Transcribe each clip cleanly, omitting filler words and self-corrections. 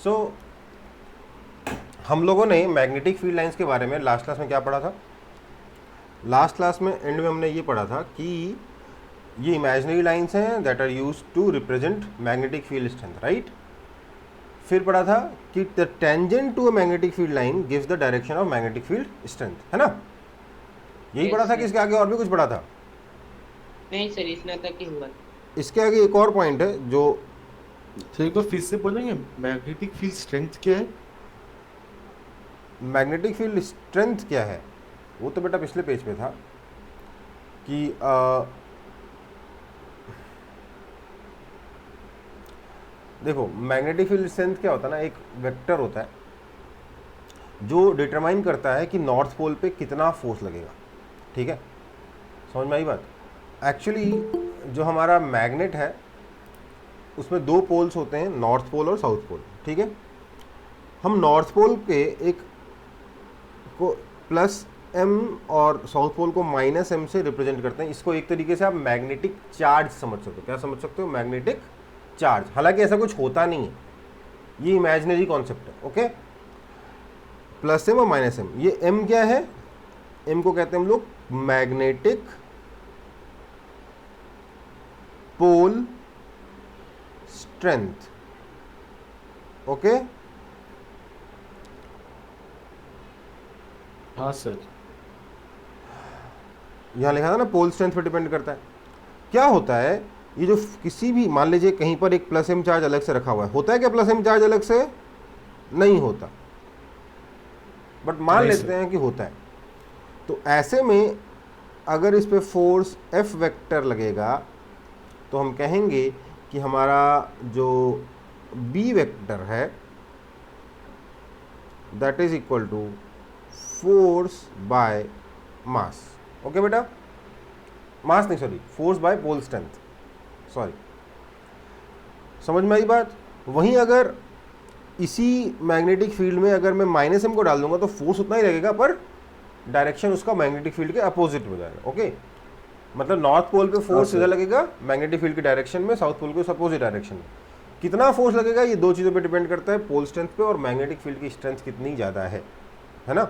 सो हम लोगों ने मैग्नेटिक फील्ड लाइंस के बारे में लास्ट क्लास में क्या पढ़ा था? लास्ट क्लास में एंड में हमने ये पढ़ा था कि ये इमेजिनरी लाइंस हैं that are use to represent magnetic field strength, right? फिर पढ़ा था कि the tangent to a magnetic field line gives the direction of magnetic field strength, है ना? यही यस पढ़ा था कि सर। इसके आगे और भी कुछ पढ़ा था? नहीं सर, इतना तक ही हुआ। इसके आगे एक और पॉइंट है जो सर एक बार फिर से बोलेंगे, मैग्नेटिक फील्ड स्ट्रेंथ क्या है? मैग्नेटिक फील्ड स्ट्रेंथ क्या है, वो तो बेटा पिछले पेज पे था कि देखो मैग्नेटिक फील्ड स्ट्रेंथ क्या होता है ना, एक वेक्टर होता है जो डिटरमाइन करता है कि नॉर्थ पोल पे कितना फोर्स लगेगा, ठीक है? समझ में आई बात? एक्चुअली जो हमारा मैग्नेट है उसमें दो पोल्स होते हैं, नॉर्थ पोल और साउथ पोल, ठीक है? हम नॉर्थ पोल पे एक को प्लस एम और साउथ पोल को माइनस एम से रिप्रेजेंट करते हैं। इसको एक तरीके से आप मैग्नेटिक चार्ज समझ सकते हो। क्या समझ सकते हो? Magnetic charge. हालांकि ऐसा कुछ होता नहीं है, ये इमेजिनरी कॉन्सेप्ट है, ओके? प्लस एम और माइनस एम, ये एम क्या है? एम को कहते हैं हम लोग मैग्नेटिक पोल स्ट्रेंथ, ओके? हाँ सर। यहाँ लिखा था ना पोल स्ट्रेंथ पे डिपेंड करता है। क्या होता है, ये जो किसी भी मान लीजिए कहीं पर एक प्लस एम चार्ज अलग से रखा हुआ है, होता है क्या प्लस एम चार्ज अलग से? नहीं होता, बट मान नहीं लेते सर। हैं कि होता है। तो ऐसे में अगर इस पे फोर्स एफ वेक्टर लगेगा तो हम कहेंगे कि हमारा जो बी वेक्टर है that is equal to force by mass. Okay बेटा, मास नहीं sorry, force by pole strength, sorry. समझ में आई बात? वहीं अगर इसी मैग्नेटिक फील्ड में अगर मैं माइनस एम को डाल दूंगा तो फोर्स उतना ही लगेगा, पर डायरेक्शन उसका मैग्नेटिक फील्ड के अपोजिट हो जाएगा, ओके? मतलब नॉर्थ पोल पे हाँ फोर्स इधर सर। लगेगा मैग्नेटिक फील्ड की डायरेक्शन में, साउथ पोल के अपोजिट डायरेक्शन में। कितना फोर्स लगेगा, ये दो चीज़ों पे डिपेंड करता है, पोल स्ट्रेंथ पे और मैग्नेटिक फील्ड की स्ट्रेंथ कितनी ज़्यादा है ना?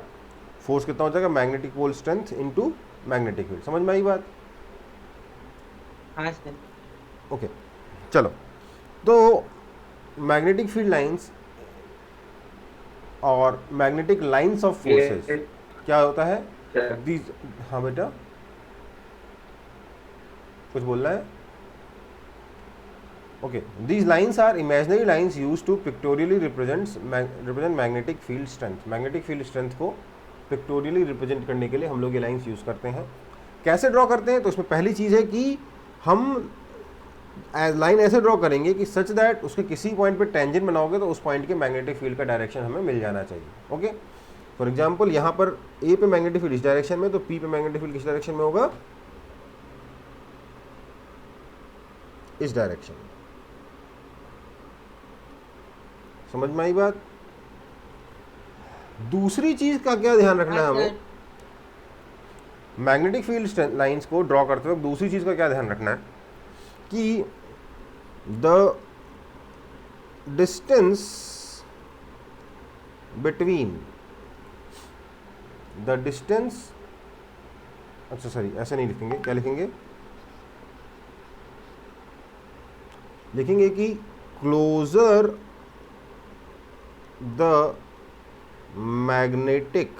फोर्स कितना हो जाएगा, magnetic pole strength into magnetic field. समझ में आई बात? हाँ सर। ओके, चलो। तो मैग्नेटिक फील्ड लाइंस और मैग्नेटिक लाइंस ऑफ फोर्सेस ये क्या होता है? सर। दीज, हाँ बेटा कुछ बोलना है? Okay, these lines are imaginary lines use to pictorially represent magnetic field strength. Magnetic field strength को पिक्टोरियली रिप्रेजेंट करने के लिए हम लोग ये लाइंस यूज करते हैं। कैसे ड्रॉ करते हैं? तो इसमें पहली चीज़ है कि हम लाइन ऐसे ड्रॉ करेंगे कि सच दैट उसके किसी पॉइंट पे टेंजेंट बनाओगे तो उस पॉइंट के मैग्नेटिक फील्ड का डायरेक्शन हमें मिल जाना चाहिए, ओके? फॉर एग्जांपल यहाँ पर ए पे मैग्नेटिक फील्ड इस डायरेक्शन में, तो पी पे मैग्नेटिक फील्ड किस डायरेक्शन में होगा? इस डायरेक्शन में। समझ में आई बात? दूसरी चीज का क्या ध्यान रखना हाँ है हमें सर। मैग्नेटिक फील्ड लाइंस को ड्रॉ करते वक्त? दूसरी चीज का क्या ध्यान रखना है कि the distance between the distance, अच्छा सॉरी ऐसे नहीं लिखेंगे, क्या लिखेंगे? लिखेंगे कि closer the magnetic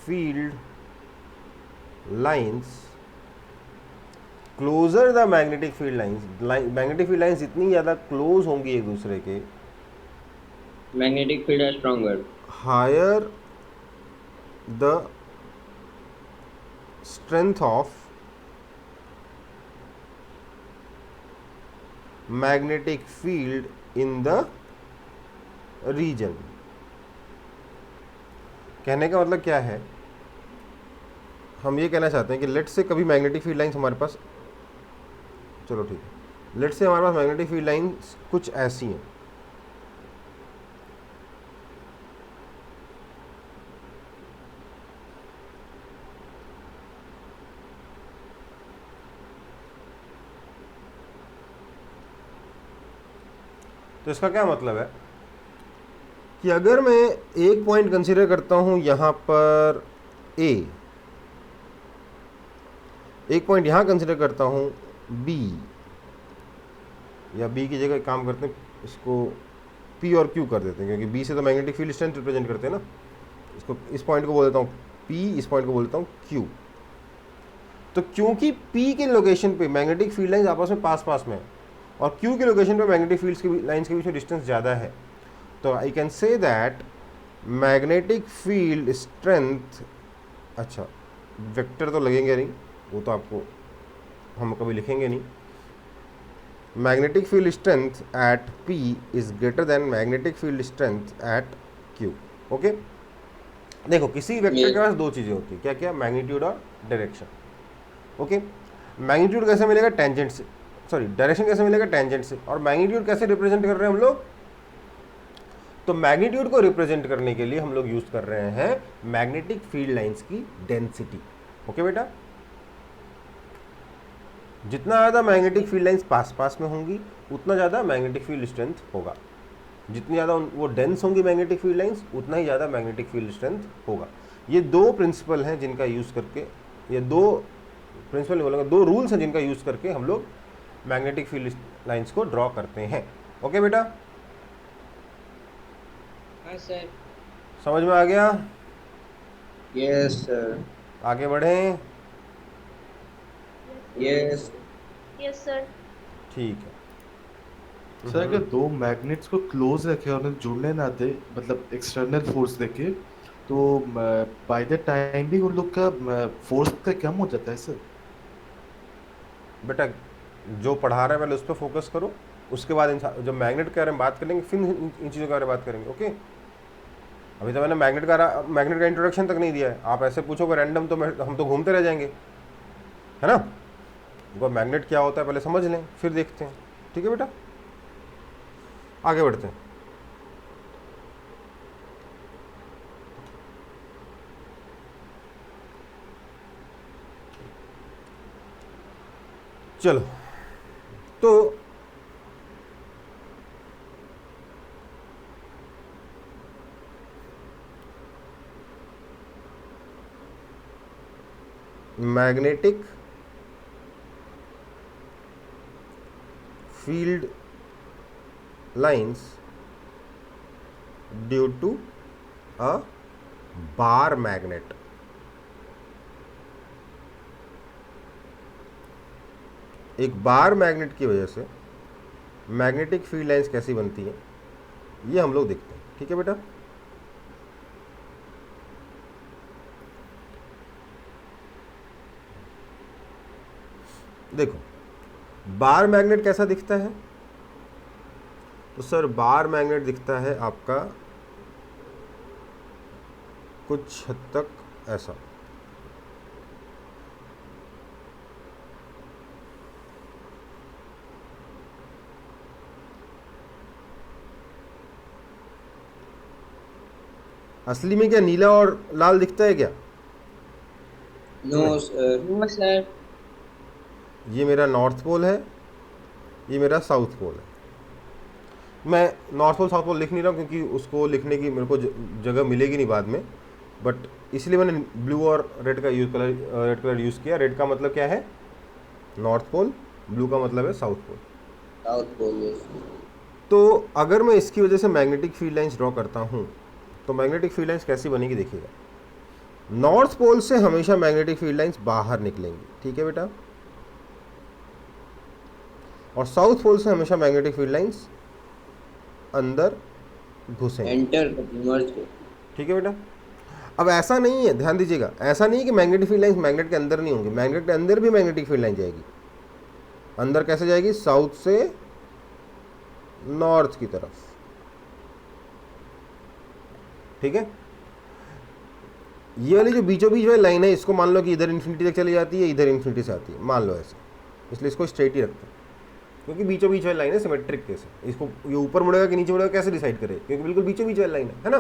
field lines, closer the magnetic field lines, magnetic field lines जितनी ज़्यादा क्लोज होंगी एक दूसरे के, magnetic field are stronger. Higher the strength of magnetic field in the region. कहने का मतलब क्या है? हम ये कहना चाहते हैं कि लेट से कभी मैग्नेटिक फील्ड लाइंस हमारे पास, चलो ठीक है, लेट से हमारे पास मैग्नेटिक फील्ड लाइंस कुछ ऐसी हैं, तो इसका क्या मतलब है कि अगर मैं एक पॉइंट कंसीडर करता हूं यहां पर ए, एक पॉइंट यहां कंसीडर करता हूं बी, या बी की जगह एक काम करते हैं, इसको पी और क्यू कर देते हैं, क्योंकि बी से तो मैग्नेटिक फील्ड स्ट्रेंथ रिप्रेजेंट करते हैं ना। इसको, इस पॉइंट को बोल देता हूँ पी, इस पॉइंट को बोल देता हूँ क्यू। तो क्योंकि पी के लोकेशन पे मैग्नेटिक फील्ड लाइंस आपस में पास पास में है और क्यू के लोकेशन पे मैग्नेटिक फील्ड्स की लाइंस के बीच में डिस्टेंस ज़्यादा है, तो I can say that magnetic field strength, अच्छा वेक्टर तो लगेंगे नहीं, वो तो आपको हम कभी लिखेंगे नहीं, magnetic field strength eight P is greater than magnetic field strength eight Q। Okay, देखो किसी वेक्टर के पास दो चीज़ें होती है, क्या क्या, मैग्नीट्यूड और डायरेक्शन। ओके, मैग्नीट्यूड कैसे मिलेगा, टेंजेंट से, सॉरी डायरेक्शन कैसे मिलेगा, टेंजेंट से। और मैग्नीट्यूड कैसे रिप्रेजेंट कर रहे हैं हम लोग, तो मैग्नीट्यूड को रिप्रेजेंट करने के लिए हम लोग यूज कर रहे हैं मैग्नेटिक फील्ड लाइंस की डेंसिटी। ओके बेटा, जितना ज़्यादा मैग्नेटिक फील्ड लाइंस पास पास में होंगी उतना ज़्यादा मैग्नेटिक फील्ड स्ट्रेंथ होगा, जितनी ज़्यादा वो डेंस होंगी मैग्नेटिक फील्ड लाइंस उतना ही ज़्यादा मैग्नेटिक फील्ड स्ट्रेंथ होगा। ये दो प्रिंसिपल हैं जिनका यूज़ करके, ये दो प्रिंसिपल नहीं बोलूँगा, दो रूल्स हैं जिनका यूज़ करके हम लोग मैग्नेटिक फील्ड लाइंस को ड्रॉ करते हैं। ओके बेटा, हाँ सर। समझ में आ गया? Yes sir. आगे बढ़ें। यस। Yes sir. ठीक है। सर अगर दो मैग्नेट्स को क्लोज रखे और उन्हें जुड़ने ना दे, मतलब एक्सटर्नल फोर्स देके, तो बाय द टाइम भी उन लोग का फोर्स का कम हो जाता है सर। बेटा जो पढ़ा रहे हैं पहले उस पर फोकस करो, उसके बाद जब मैग्नेट के बारे में बात करेंगे फिर इन चीज़ों के बारे में बात करेंगे। ओके, अभी तो मैंने मैग्नेट का इंट्रोडक्शन तक नहीं दिया है। आप ऐसे पूछोगे रैंडम तो हम तो घूमते रह जाएंगे, है ना। वो मैग्नेट क्या होता है पहले समझ लें, फिर देखते हैं। ठीक है बेटा, आगे बढ़ते हैं। चलो, तो magnetic field lines due to a bar magnet. एक बार मैग्नेट की वजह से मैग्नेटिक फील्ड लाइंस कैसी बनती हैं ये हम लोग देखते हैं। ठीक है बेटा, देखो बार मैग्नेट कैसा दिखता है, तो सर बार मैग्नेट दिखता है आपका कुछ हद तक ऐसा। असली में क्या नीला और लाल दिखता है क्या? No sir. No sir. ये मेरा नॉर्थ पोल है, ये मेरा साउथ पोल है। मैं नॉर्थ पोल साउथ पोल लिख नहीं रहा हूँ क्योंकि उसको लिखने की मेरे को जगह मिलेगी नहीं बाद में, बट इसलिए मैंने ब्लू और रेड का रेड कलर यूज़ किया। रेड का मतलब क्या है, नॉर्थ पोल, ब्लू का मतलब है साउथ पोल। South pole. तो अगर मैं इसकी वजह से मैग्नेटिक फील्ड लाइंस ड्रॉ करता हूँ तो मैग्नेटिक फील्ड लाइंस कैसी बनेगी देखिएगा। नॉर्थ पोल से हमेशा मैग्नेटिक फील्ड लाइंस बाहर निकलेंगी, ठीक है बेटा, और साउथ पोल से हमेशा मैग्नेटिक फील्ड लाइंस अंदर घुसेंगे, एंटर मर्ज। ठीक है बेटा। अब ऐसा नहीं है, ध्यान दीजिएगा, ऐसा नहीं है कि मैग्नेटिक फील्ड लाइंस मैग्नेट के अंदर नहीं होंगी, मैग्नेट के अंदर भी मैग्नेटिक फील्ड लाइन जाएगी। अंदर कैसे जाएगी, साउथ से नॉर्थ की तरफ, ठीक है। ये वाली जो बीचों बीच वाली लाइन है इसको मान लो कि इधर इन्फिनिटी तक चली जाती है, इधर इन्फिनिटी से आती है, मान लो ऐसे, इसलिए इसको स्ट्रेट ही रखते हैं क्योंकि बीचों बीच वाली लाइन है सिमेट्रिक केस है। इसको ये ऊपर मुड़ेगा कि नीचे मुड़ेगा कैसे डिसाइड करें, क्योंकि बिल्कुल बीचों बीच वाली लाइन है ना।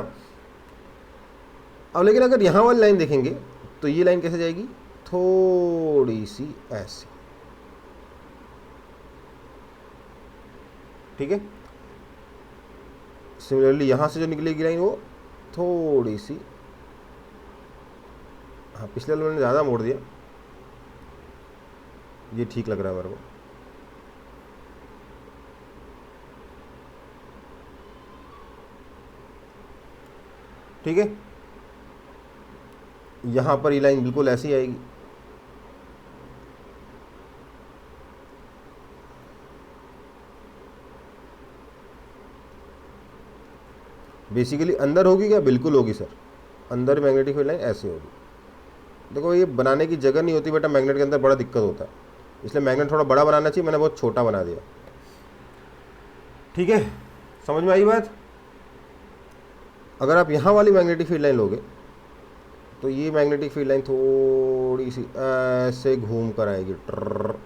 अब लेकिन अगर यहाँ वाली लाइन देखेंगे तो ये लाइन कैसे जाएगी, थोड़ी सी ऐसी, ठीक है। सिमिलरली यहाँ से जो निकलेगी लाइन वो थोड़ी सी, हाँ पिछले वाले मैंने ज़्यादा मोड़ दिया, ये ठीक लग रहा है मेरे को। ठीक है, यहाँ पर ये लाइन बिल्कुल ऐसी आएगी, बेसिकली अंदर होगी क्या, बिल्कुल होगी सर, अंदर मैग्नेटिक फील्ड लाइन ऐसी होगी। देखो ये बनाने की जगह नहीं होती बेटा, मैग्नेट के अंदर बड़ा दिक्कत होता है, इसलिए मैग्नेट थोड़ा बड़ा बनाना चाहिए, मैंने बहुत छोटा बना दिया। ठीक है, समझ में आई बात। अगर आप यहाँ वाली मैग्नेटिक फील्ड लाइन लोगे तो ये मैग्नेटिक फील्ड लाइन थोड़ी सी ऐसे घूम कर आएगी, ट्रर।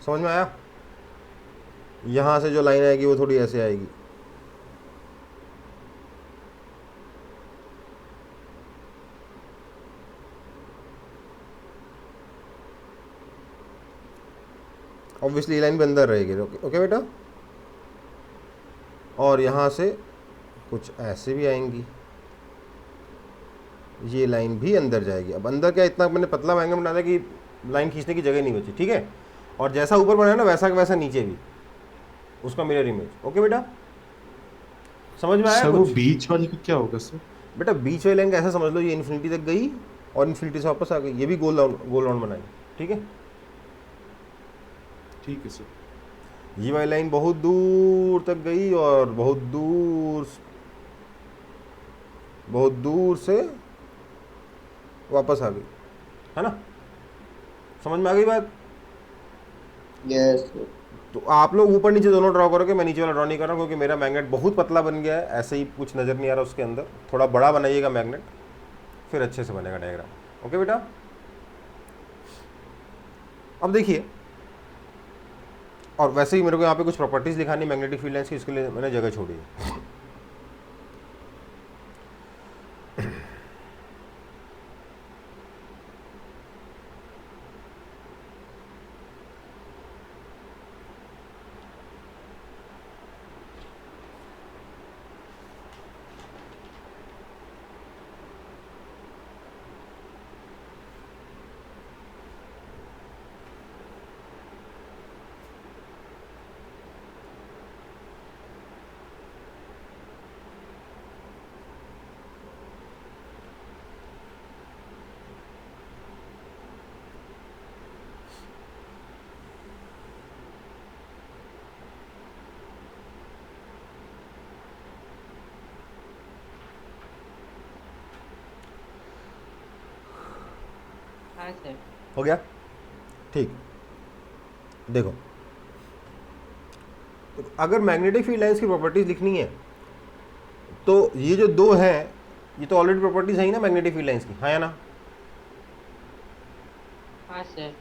समझ में आया। यहाँ से जो लाइन आएगी वो थोड़ी ऐसे आएगी, ऑब्वियसली लाइन भी अंदर रहेगी। ओके ओके बेटा, और यहाँ से कुछ ऐसे भी आएंगी, ये लाइन भी अंदर जाएगी। अब अंदर क्या, इतना मैंने पतला मैग्नेट बना दिया कि लाइन खींचने की जगह नहीं बची। ठीक है, और जैसा ऊपर बनाया ना वैसा का वैसा नीचे भी उसका मिरर इमेज। ओके बेटा, समझ में आया सर वो कुछ? बीच वाली का क्या होगा सर? बेटा बीच वाली लाइन का ऐसा समझ लो, ये इन्फिनिटी तक गई और इन्फिनिटी से वापस आ गई, ये भी गोल राउंड बनाई। ठीक है, ठीक है सर। ये वाली लाइन बहुत दूर तक गई और बहुत दूर से वापस आ गई, है ना। समझ में आ गई बात। यस। तो आप लोग ऊपर नीचे दोनों ड्रॉ करोगे, मैं नीचे वाला ड्रॉ नहीं कर रहा हूँ क्योंकि मेरा मैग्नेट बहुत पतला बन गया है, ऐसे ही कुछ नज़र नहीं आ रहा उसके अंदर। थोड़ा बड़ा बनाइएगा मैग्नेट, फिर अच्छे से बनेगा डायग्राम। ओके बेटा, अब देखिए, और वैसे ही मेरे को यहाँ पे कुछ प्रॉपर्टीज लिखानी मैग्नेटिक फील्ड लाइंस की, इसके लिए मैंने जगह छोड़ी है। हाँ सर। हो गया, ठीक। देखो, अगर मैग्नेटिक फील्ड लाइंस की प्रॉपर्टीज लिखनी है तो ये जो दो हैं ये तो ऑलरेडी प्रॉपर्टीज है ही ना मैग्नेटिक फील्ड लाइंस की, हाँ या ना। हाँ सर।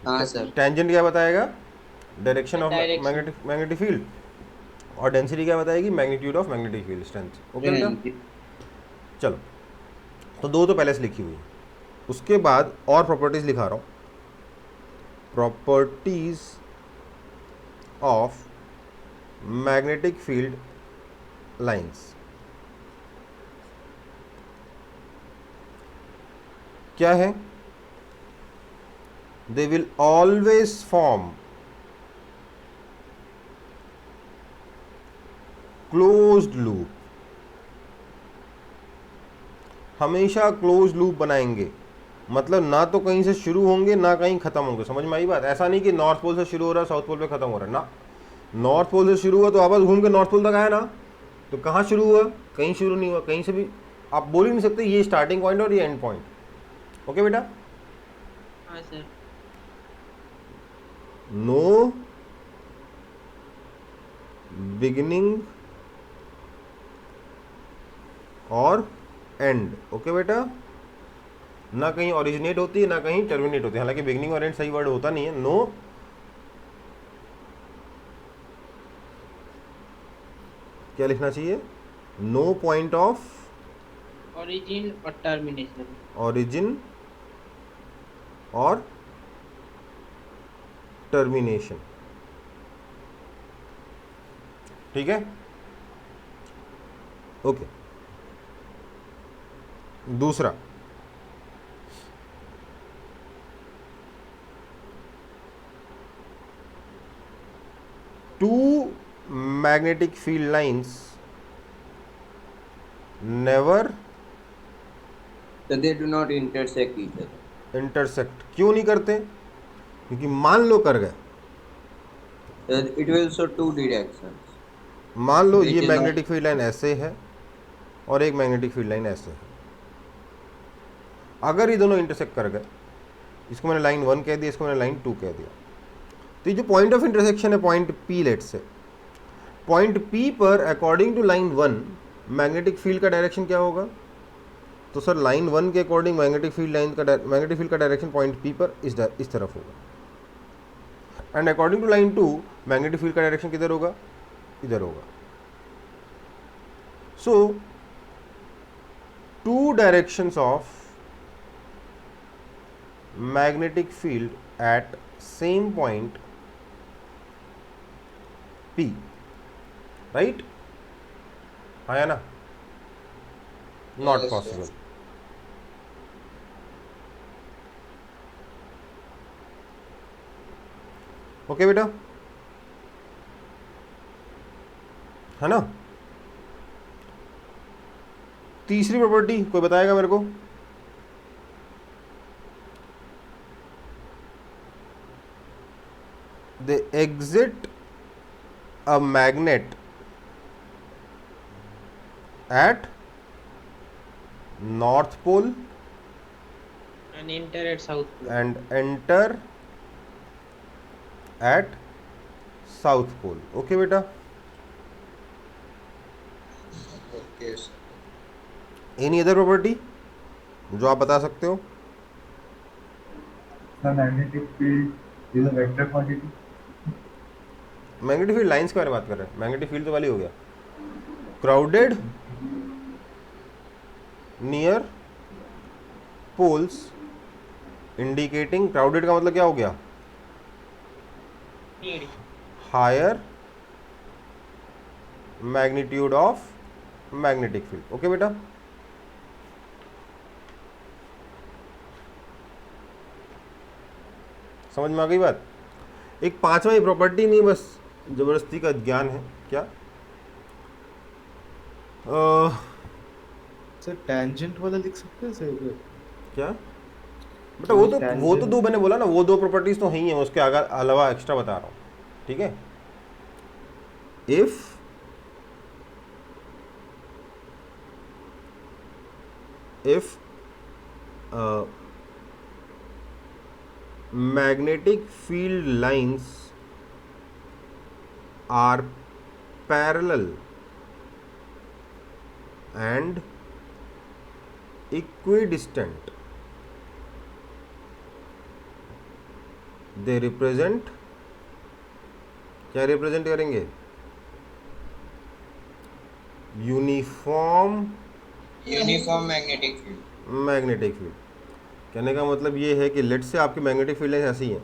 हाँ सर। टेंजेंट क्या बताएगा, direction of Direction. Magnetic field, और डेंसिटी क्या बताएगी, magnitude of magnetic field strength. Okay बेटा, चलो, तो दो तो पहले से लिखी हुई है, उसके बाद और प्रॉपर्टीज लिखा रहा हूँ। Properties of magnetic field lines क्या है, they will always form closed loop, हमेशा क्लोज लूप बनाएंगे। मतलब ना तो कहीं से शुरू होंगे ना कहीं खत्म होंगे। समझ में आई बात। ऐसा नहीं कि नॉर्थ पोल से शुरू हो रहा है साउथ पोल पे खत्म हो रहा है ना, नॉर्थ पोल से शुरू हुआ तो वापस घूम के नॉर्थ पोल तक आया ना, तो कहाँ शुरू हुआ, कहीं शुरू नहीं हुआ, कहीं से भी आप बोल ही नहीं सकते ये स्टार्टिंग पॉइंट और ये एंड पॉइंट। ओके बेटा, हाँ सर। नो बिगिनिंग और एंड। ओके बेटा, ना कहीं ओरिजिनेट होती है ना कहीं टर्मिनेट होती है। हालांकि बिगनिंग और एंड सही वर्ड होता नहीं है। नो क्या लिखना चाहिए? नो पॉइंट ऑफ origin और termination। origin और टर्मिनेशन। ठीक है, ओके। दूसरा, two magnetic field lines never So they do not intersect each other। Intersect. क्यों नहीं करते? क्योंकि मान लो कर गए, So it will show two directions मान लो which ये is not। Magnetic field line ऐसे है और एक मैग्नेटिक फील्ड लाइन ऐसे है। अगर ये दोनों इंटरसेक्ट कर गए, इसको मैंने लाइन 1 कह दिया, इसको मैंने लाइन 2 कह दिया, तो ये जो पॉइंट ऑफ इंटरसेक्शन है point P, let say point P पर according to line 1 magnetic field का डायरेक्शन क्या होगा? तो सर लाइन 1 के अकॉर्डिंग मैग्नेटिक फील्ड का डायरेक्शन पॉइंट P पर इस तरफ होगा। And according to line 2 magnetic field का डायरेक्शन किधर होगा? इधर होगा। So two directions of magnetic field at same point P, right? हाँ या ना? Not Yes, possible। yes। Okay बेटा, है ना? तीसरी प्रॉपर्टी कोई बताएगा मेरे को? They exit a magnet at north pole And enter at south pole। and enter at south pole। Okay बेटा, Okay, sir। Any other property जो आप बता सकते हो? The magnetic field is a vector quantity। Magnetic field lines के बारे में बात कर रहे हैं, मैग्नेटिक फील्ड तो वाली हो गया। Crowded near poles indicating, crowded का मतलब क्या हो गया? Need। Higher magnitude of magnetic field. Okay बेटा, समझ में आ गई बात? एक पांचवा ही प्रॉपर्टी नहीं, बस जबरदस्ती का ज्ञान है क्या? सर टेंजेंट वाला लिख सकते हैं सर? क्या बेटा? वो तो दो मैंने बोला ना, वो दो प्रॉपर्टीज तो ही हैं, उसके अलावा एक्स्ट्रा बता रहा हूँ। ठीक है, if magnetic field lines are parallel and equidistant, they represent, क्या रिप्रेजेंट करेंगे? Uniform magnetic field. Magnetic field. कहने का मतलब ये है कि लेट से आपकी मैग्नेटिक फील्ड लाइन ऐसी हैं,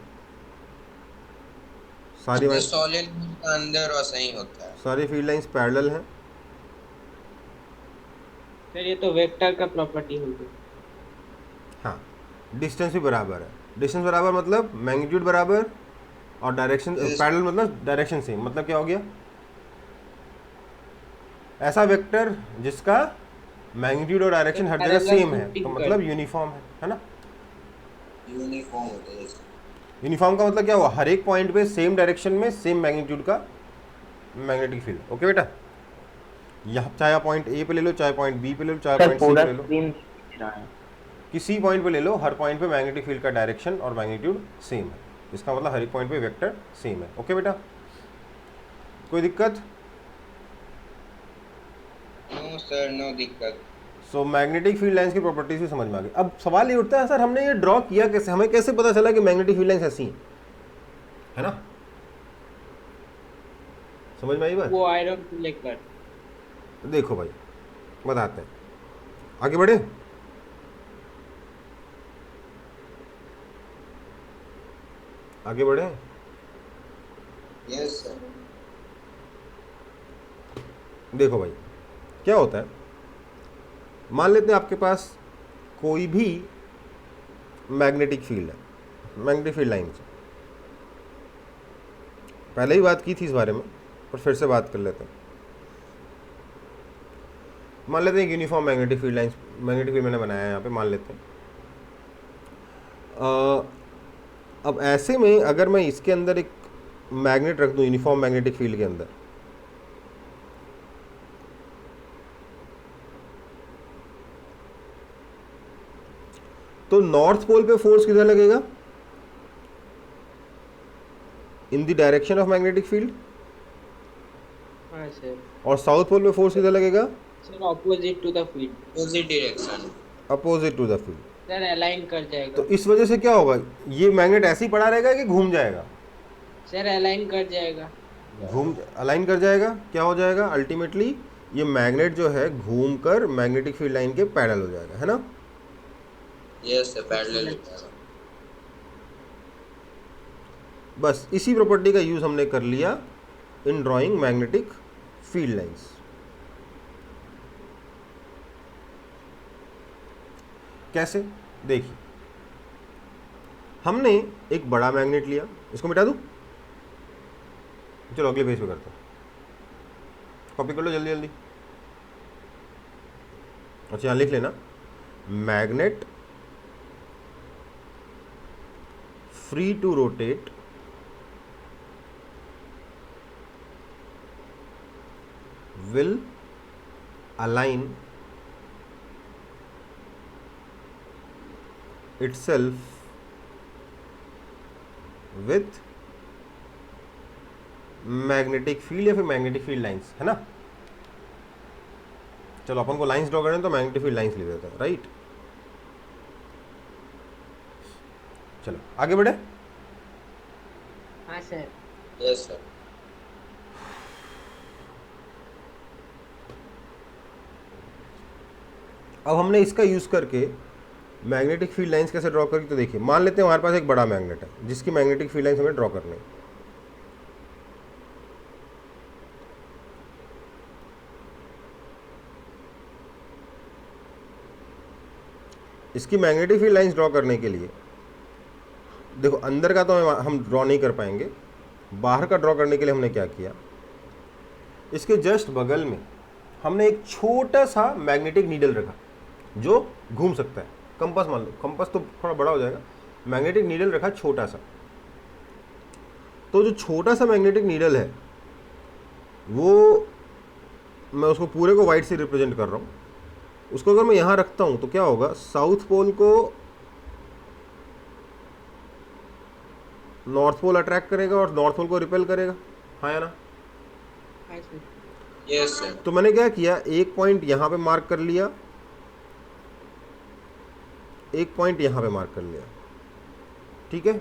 सारी सॉलिड का अंदर वैसा ही होता है। सारी फील्ड लाइंस पैरेलल हैं। सर ये तो वेक्टर का प्रॉपर्टी हो गया। हाँ, डिस्टेंस भी बराबर है। डिस्टेंस बराबर मतलब मैग्नीट्यूड बराबर और डायरेक्शन पैरेलल मतलब डायरेक्शन सेम। मतलब क्या हो गया? ऐसा वेक्टर जिसका मैग्नीट्यूड और डायरेक्शन हर जगह सेम है, तो मतलब यूनिफॉर्म है ना? यूनिफॉर्म होता है। यूनिफॉर्म का मतलब क्या हुआ? हर एक पॉइंट पे सेम डायरेक्शन में सेम मैग्नीट्यूड का मैग्नेटिक फील्ड। ओके बेटा, यहाँ चाहे आप पॉइंट ए पे ले लो, चाहे पॉइंट बी पे ले लो, चाहे पॉइंट सी पे ले लो, किसी पॉइंट पे ले लो, हर पॉइंट पे मैग्नेटिक फील्ड का डायरेक्शन और मैग्नीट्यूड सेम है। इसका मतलब हर एक पॉइंट पे वेक्टर सेम है। ओके बेटा, कोई दिक्कत? नो सर, नो दिक्कत। सो मैग्नेटिक फील्ड लाइंस की प्रॉपर्टीज भी समझ में आ गई। अब सवाल ये उठता है सर हमने ये ड्रॉ किया कैसे, हमें कैसे पता चला कि मैग्नेटिक फील्ड लाइंस ऐसी हैं, है ना? समझ में आई बात? वो आयरन को लेकर। देखो भाई बताते हैं, आगे बढ़े। आगे बढ़े। Yes, sir. देखो भाई क्या होता है, मान लेते हैं आपके पास कोई भी मैग्नेटिक फील्ड है, मैग्नेटिक फील्ड लाइंस। पहले ही बात की थी इस बारे में पर फिर से बात कर लेते हैं। मान लेते हैं एक uniform magnetic field lines, magnetic field मैंने बनाया है यहाँ पे, मान लेते हैं। अब ऐसे में अगर मैं इसके अंदर एक मैग्नेट रख दूं यूनिफॉर्म मैग्नेटिक फील्ड के अंदर, तो नॉर्थ पोल पे फोर्स किधर लगेगा? In the direction of magnetic field. हाँ सर। और साउथ पोल पे फोर्स किधर लगेगा? Sir opposite to the field. Opposite direction. Opposite to the field. Sir align कर जाएगा। तो इस वजह से क्या होगा, ये मैग्नेट ऐसे ही पड़ा रहेगा कि घूम जाएगा? सर अलाइन कर जाएगा। घूम अलाइन कर जाएगा। क्या हो जाएगा अल्टीमेटली, ये मैग्नेट जो है घूम कर मैग्नेटिक फील्ड लाइन के पैरेलल हो जाएगा, है ना? Yes, sir. Parallel. बस इसी प्रॉपर्टी का यूज हमने कर लिया इन ड्राइंग मैग्नेटिक फील्ड लाइंस। कैसे? देखिए, हमने एक बड़ा मैग्नेट लिया, इसको मिटा दूं? चलो अगले पेज पे करते हैं, कॉपी कर लो जल्दी जल्दी। अच्छा यहाँ लिख लेना, magnet free to rotate will align itself with magnetic field या फिर मैग्नेटिक फील्ड लाइंस, है ना? चलो अपन को लाइंस ड्रॉ करें तो मैग्नेटिक फील्ड लाइंस लिख देते हैं, राइट? चलो आगे बढ़े। हाँ सर। Yes, sir. अब हमने इसका यूज़ करके मैग्नेटिक फील्ड लाइंस कैसे ड्रॉ करें, तो देखिए मान लेते हैं हमारे पास एक बड़ा मैग्नेट है जिसकी मैग्नेटिक फील्ड लाइंस हमें ड्रॉ करनी है। इसकी मैग्नेटिक फील्ड लाइंस ड्रॉ करने के लिए देखो, अंदर का तो हम ड्रॉ नहीं कर पाएंगे, बाहर का ड्रॉ करने के लिए हमने क्या किया, इसके जस्ट बगल में हमने एक छोटा सा मैग्नेटिक नीडल रखा जो घूम सकता है। कंपास मान लो, कंपास तो थोड़ा बड़ा हो जाएगा, मैग्नेटिक नीडल रखा छोटा सा। तो जो छोटा सा मैग्नेटिक नीडल है वो, मैं उसको पूरे को वाइट से रिप्रेजेंट कर रहा हूँ। उसको अगर मैं यहाँ रखता हूँ तो क्या होगा, साउथ पोल को नॉर्थ पोल अट्रैक्ट करेगा और नॉर्थ पोल को रिपेल करेगा, हाँ या ना? हाँ सर। Yes, sir. तो मैंने क्या किया, एक पॉइंट यहाँ पे मार्क कर लिया, एक पॉइंट यहाँ पे मार्क कर लिया, ठीक है,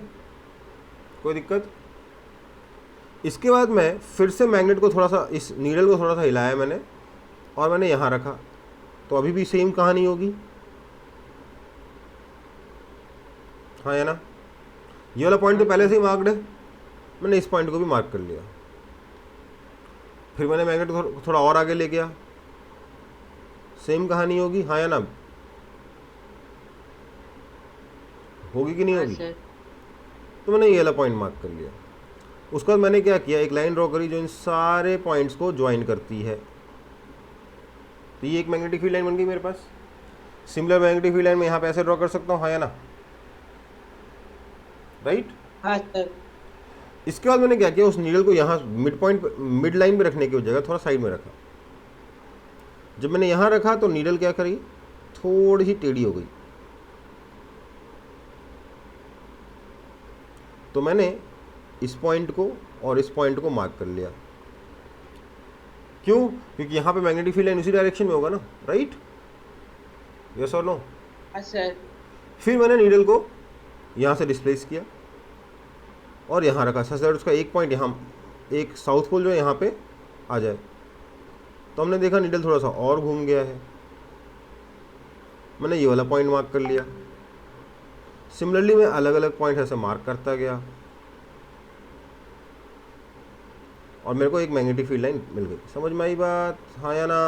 कोई दिक्कत? इसके बाद मैं फिर से मैग्नेट को थोड़ा सा, इस नीडल को थोड़ा सा हिलाया मैंने और मैंने यहाँ रखा, तो अभी भी सेम कहानी होगी, हाँ या ना? ये वाला पॉइंट तो पहले से ही मार्क्ड है, मैंने इस पॉइंट को भी मार्क कर लिया। फिर मैंने मैग्नेट को थोड़ा और आगे ले गया, सेम कहानी होगी, हाँ या ना? होगी कि नहीं हाँ होगी? सर। तो मैंने ये वाला पॉइंट मार्क कर लिया। उसके बाद मैंने क्या किया, एक लाइन ड्रॉ करी जो इन सारे पॉइंट्स को ज्वाइन करती है। तो ये एक मैग्नेटिक फील्ड लाइन बन गई मेरे पास। सिमिलर मैग्नेटिक फील्ड लाइन में यहाँ पे ऐसे ड्रॉ कर सकता हूँ, हाँ या ना? राइट? हाँ सर। इसके बाद मैंने क्या किया, उस नीडल को यहाँ मिड पॉइंट, मिड लाइन पे रखने की जगह थोड़ा साइड में रखा। जब मैंने यहाँ रखा तो नीडल क्या करी, थोड़ी सी टेढ़ी हो गई। तो मैंने इस पॉइंट को और इस पॉइंट को मार्क कर लिया। क्यों? क्योंकि यहाँ पे मैग्नेटिक फील्ड लाइन उसी डायरेक्शन में होगा ना, राइट? यस और नो? हाँ सर। फिर मैंने नीडल को यहाँ से डिस्प्लेस किया और यहाँ रखा सच दैट उसका एक पॉइंट यहाँ, एक साउथ पोल जो है यहाँ पे आ जाए। तो हमने देखा नीडल थोड़ा सा और घूम गया है, मैंने ये वाला पॉइंट मार्क कर लिया। सिमिलरली मैं अलग अलग पॉइंट ऐसे मार्क करता गया और मेरे को एक मैग्नेटिक फील्ड लाइन मिल गई। समझ में आई बात, हाँ या ना?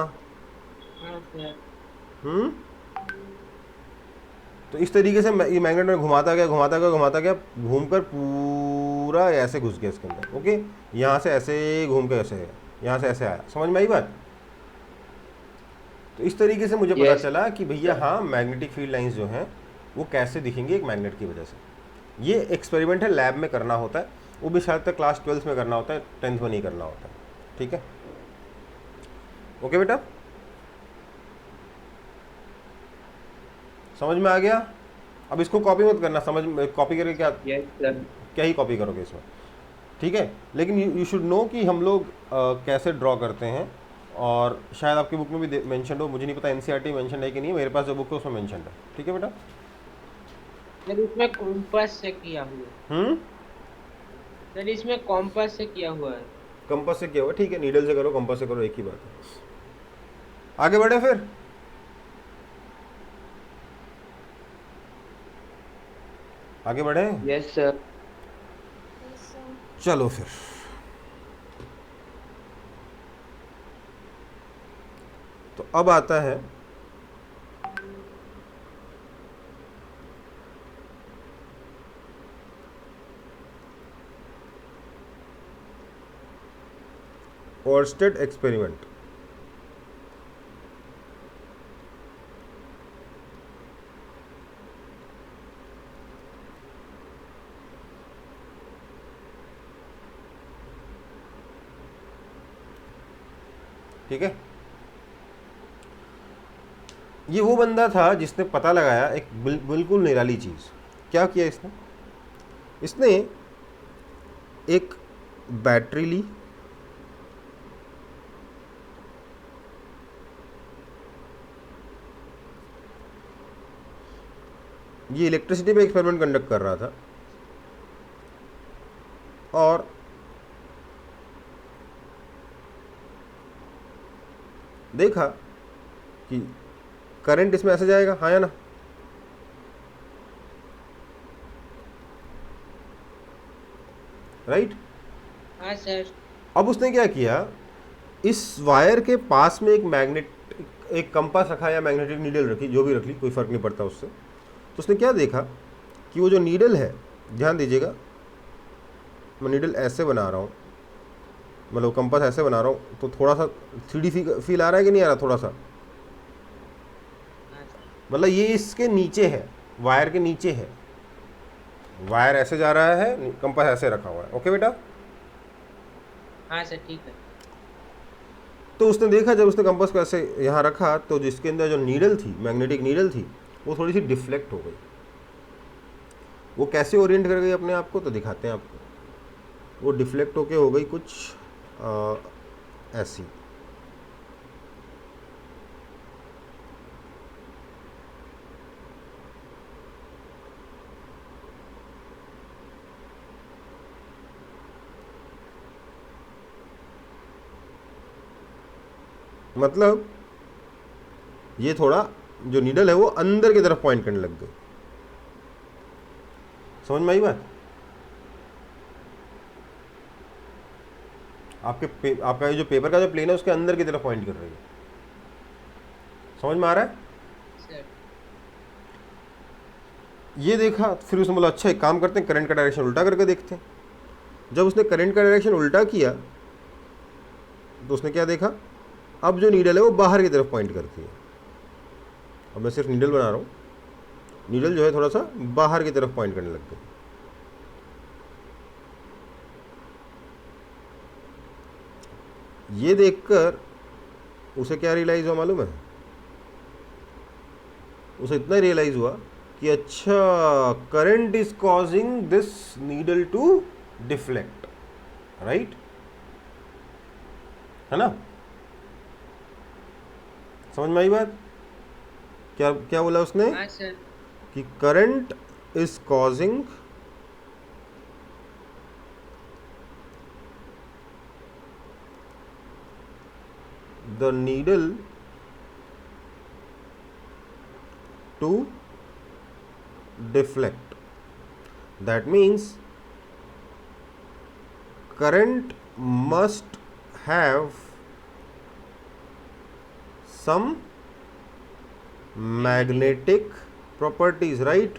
हाँ सर। तो इस तरीके से ये मैग्नेट में घुमाता गया घुमाता गया घुमाता गया, घूमकर पूरा ऐसे घुस गया इसके अंदर। ओके, यहाँ से ऐसे घूम के ऐसे गया, यहाँ से ऐसे आया। समझ में आई बात? तो इस तरीके से मुझे पता Yes. चला कि भैया हाँ, मैग्नेटिक फील्ड लाइंस जो हैं वो कैसे दिखेंगे एक मैग्नेट की वजह से। ये एक्सपेरिमेंट है, लैब में करना होता है, वो भी शायद तक क्लास 12th में करना होता है, 10th में नहीं करना होता है। ठीक है, ओके बेटा, समझ में आ गया? अब इसको कॉपी मत करना, समझ कॉपी करके Yes, sir. क्या ही कॉपी करोगे इसमें, ठीक है? लेकिन यू शुड नो कि हम लोग कैसे ड्रॉ करते हैं, और शायद आपकी बुक में भी मेंशन हो, मुझे नहीं पता एनसीईआरटी मेंशन है कि नहीं, मेरे पास जो बुक है उसमें मेंशन है। ठीक है बेटा? सर इसमें कॉम्पास से किया हुआ है। सर इसमें कॉम्पास से किया हुआ है। कंपास से किया हुआ, ठीक है, नीडल से करो कंपास से करो, एक ही बात है। आगे बढ़े फिर, आगे बढ़े, Yes, sir. चलो फिर। तो अब आता है ओर्स्टेड एक्सपेरिमेंट। ठीक है, ये वो बंदा था जिसने पता लगाया एक बिल्कुल निराली चीज़। क्या किया इसने? इसने एक बैटरी ली, ये इलेक्ट्रिसिटी पे एक्सपेरिमेंट कंडक्ट कर रहा था, और देखा कि करंट इसमें ऐसे जाएगा, हाँ या ना? राइट? हाँ सर। अब उसने क्या किया, इस वायर के पास में एक मैग्नेट, एक कंपास रखा या मैग्नेटिक नीडल रखी, जो भी रख ली, कोई फ़र्क नहीं पड़ता उससे। तो उसने क्या देखा कि वो जो नीडल है, ध्यान दीजिएगा, मैं नीडल ऐसे बना रहा हूँ, मतलब कंपास ऐसे बना रहा हूँ, तो थोड़ा सा 3D फील आ रहा है कि नहीं आ रहा? थोड़ा सा, हाँ सर। मतलब ये इसके नीचे है, वायर के नीचे है, वायर ऐसे जा रहा है, कंपास ऐसे रखा हुआ है। ओके बेटा? हाँ सर ठीक है। तो उसने देखा, जब उसने कंपास को ऐसे यहाँ रखा, तो जिसके अंदर जो नीडल थी, मैग्नेटिक नीडल थी, वो थोड़ी सी डिफ्लेक्ट हो गई। वो कैसे ओरिएंट कर गई अपने आप को, तो दिखाते हैं आपको। वो डिफ्लेक्ट होके हो गई कुछ ऐसी। मतलब ये थोड़ा जो नीडल है वो अंदर की तरफ पॉइंट करने लग गई। समझ में आई बात? आपका ये जो पेपर का जो प्लेन है उसके अंदर की तरफ पॉइंट कर रही है। समझ में आ रहा है? सर ये देखा, फिर उसने बोला अच्छा एक काम करते हैं, करंट का डायरेक्शन उल्टा करके देखते हैं। जब उसने करंट का डायरेक्शन उल्टा किया, तो उसने क्या देखा, अब जो नीडल है वो बाहर की तरफ पॉइंट करती है। अब मैं सिर्फ नीडल बना रहा हूँ, नीडल जो है थोड़ा सा बाहर की तरफ पॉइंट करने लग गई। ये देखकर उसे क्या रियलाइज़ हुआ मालूम है? उसे इतना रियलाइज़ हुआ कि अच्छा, current is causing this needle to deflect, right? है ना? समझ में आई बात? क्या क्या बोला उसने हाँ सर। कि current is causing the needle to deflect. That means current must have some magnetic properties, right?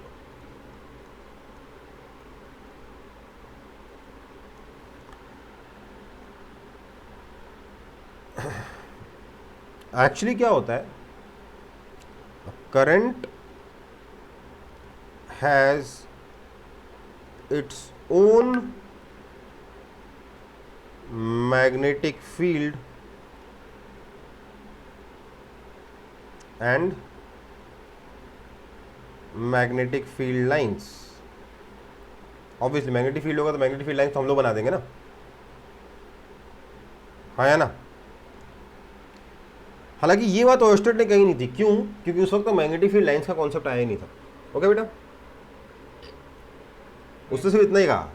Actually क्या होता है, current has its own magnetic field and magnetic field lines. Obviously magnetic field होगा तो magnetic field lines तो हम लोग बना देंगे ना, हाँ या ना। हालांकि ये बात ओस्टेड ने कही नहीं थी, क्यों? क्योंकि उस वक्त तो मैग्नेटिक फील्ड लाइंस का कॉन्सेप्ट आया ही नहीं था। ओके बेटा, उसने सिर्फ इतना ही कहा,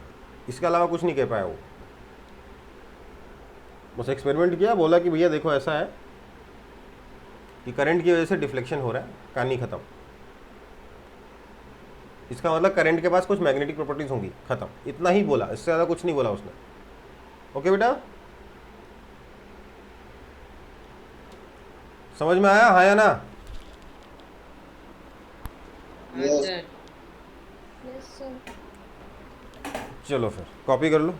इसके अलावा कुछ नहीं कह पाया वो। बस एक्सपेरिमेंट किया, बोला कि भैया देखो ऐसा है कि करंट की वजह से डिफ्लेक्शन हो रहा है, कहानी खत्म। इसका मतलब करंट के पास कुछ मैग्नेटिक प्रॉपर्टीज होंगी, खत्म। इतना ही बोला, इससे ज़्यादा कुछ नहीं बोला उसने। ओके बेटा, समझ में आया, हाँ या ना? हाँ Yes. सर। Yes sir. चलो फिर कॉपी कर लो।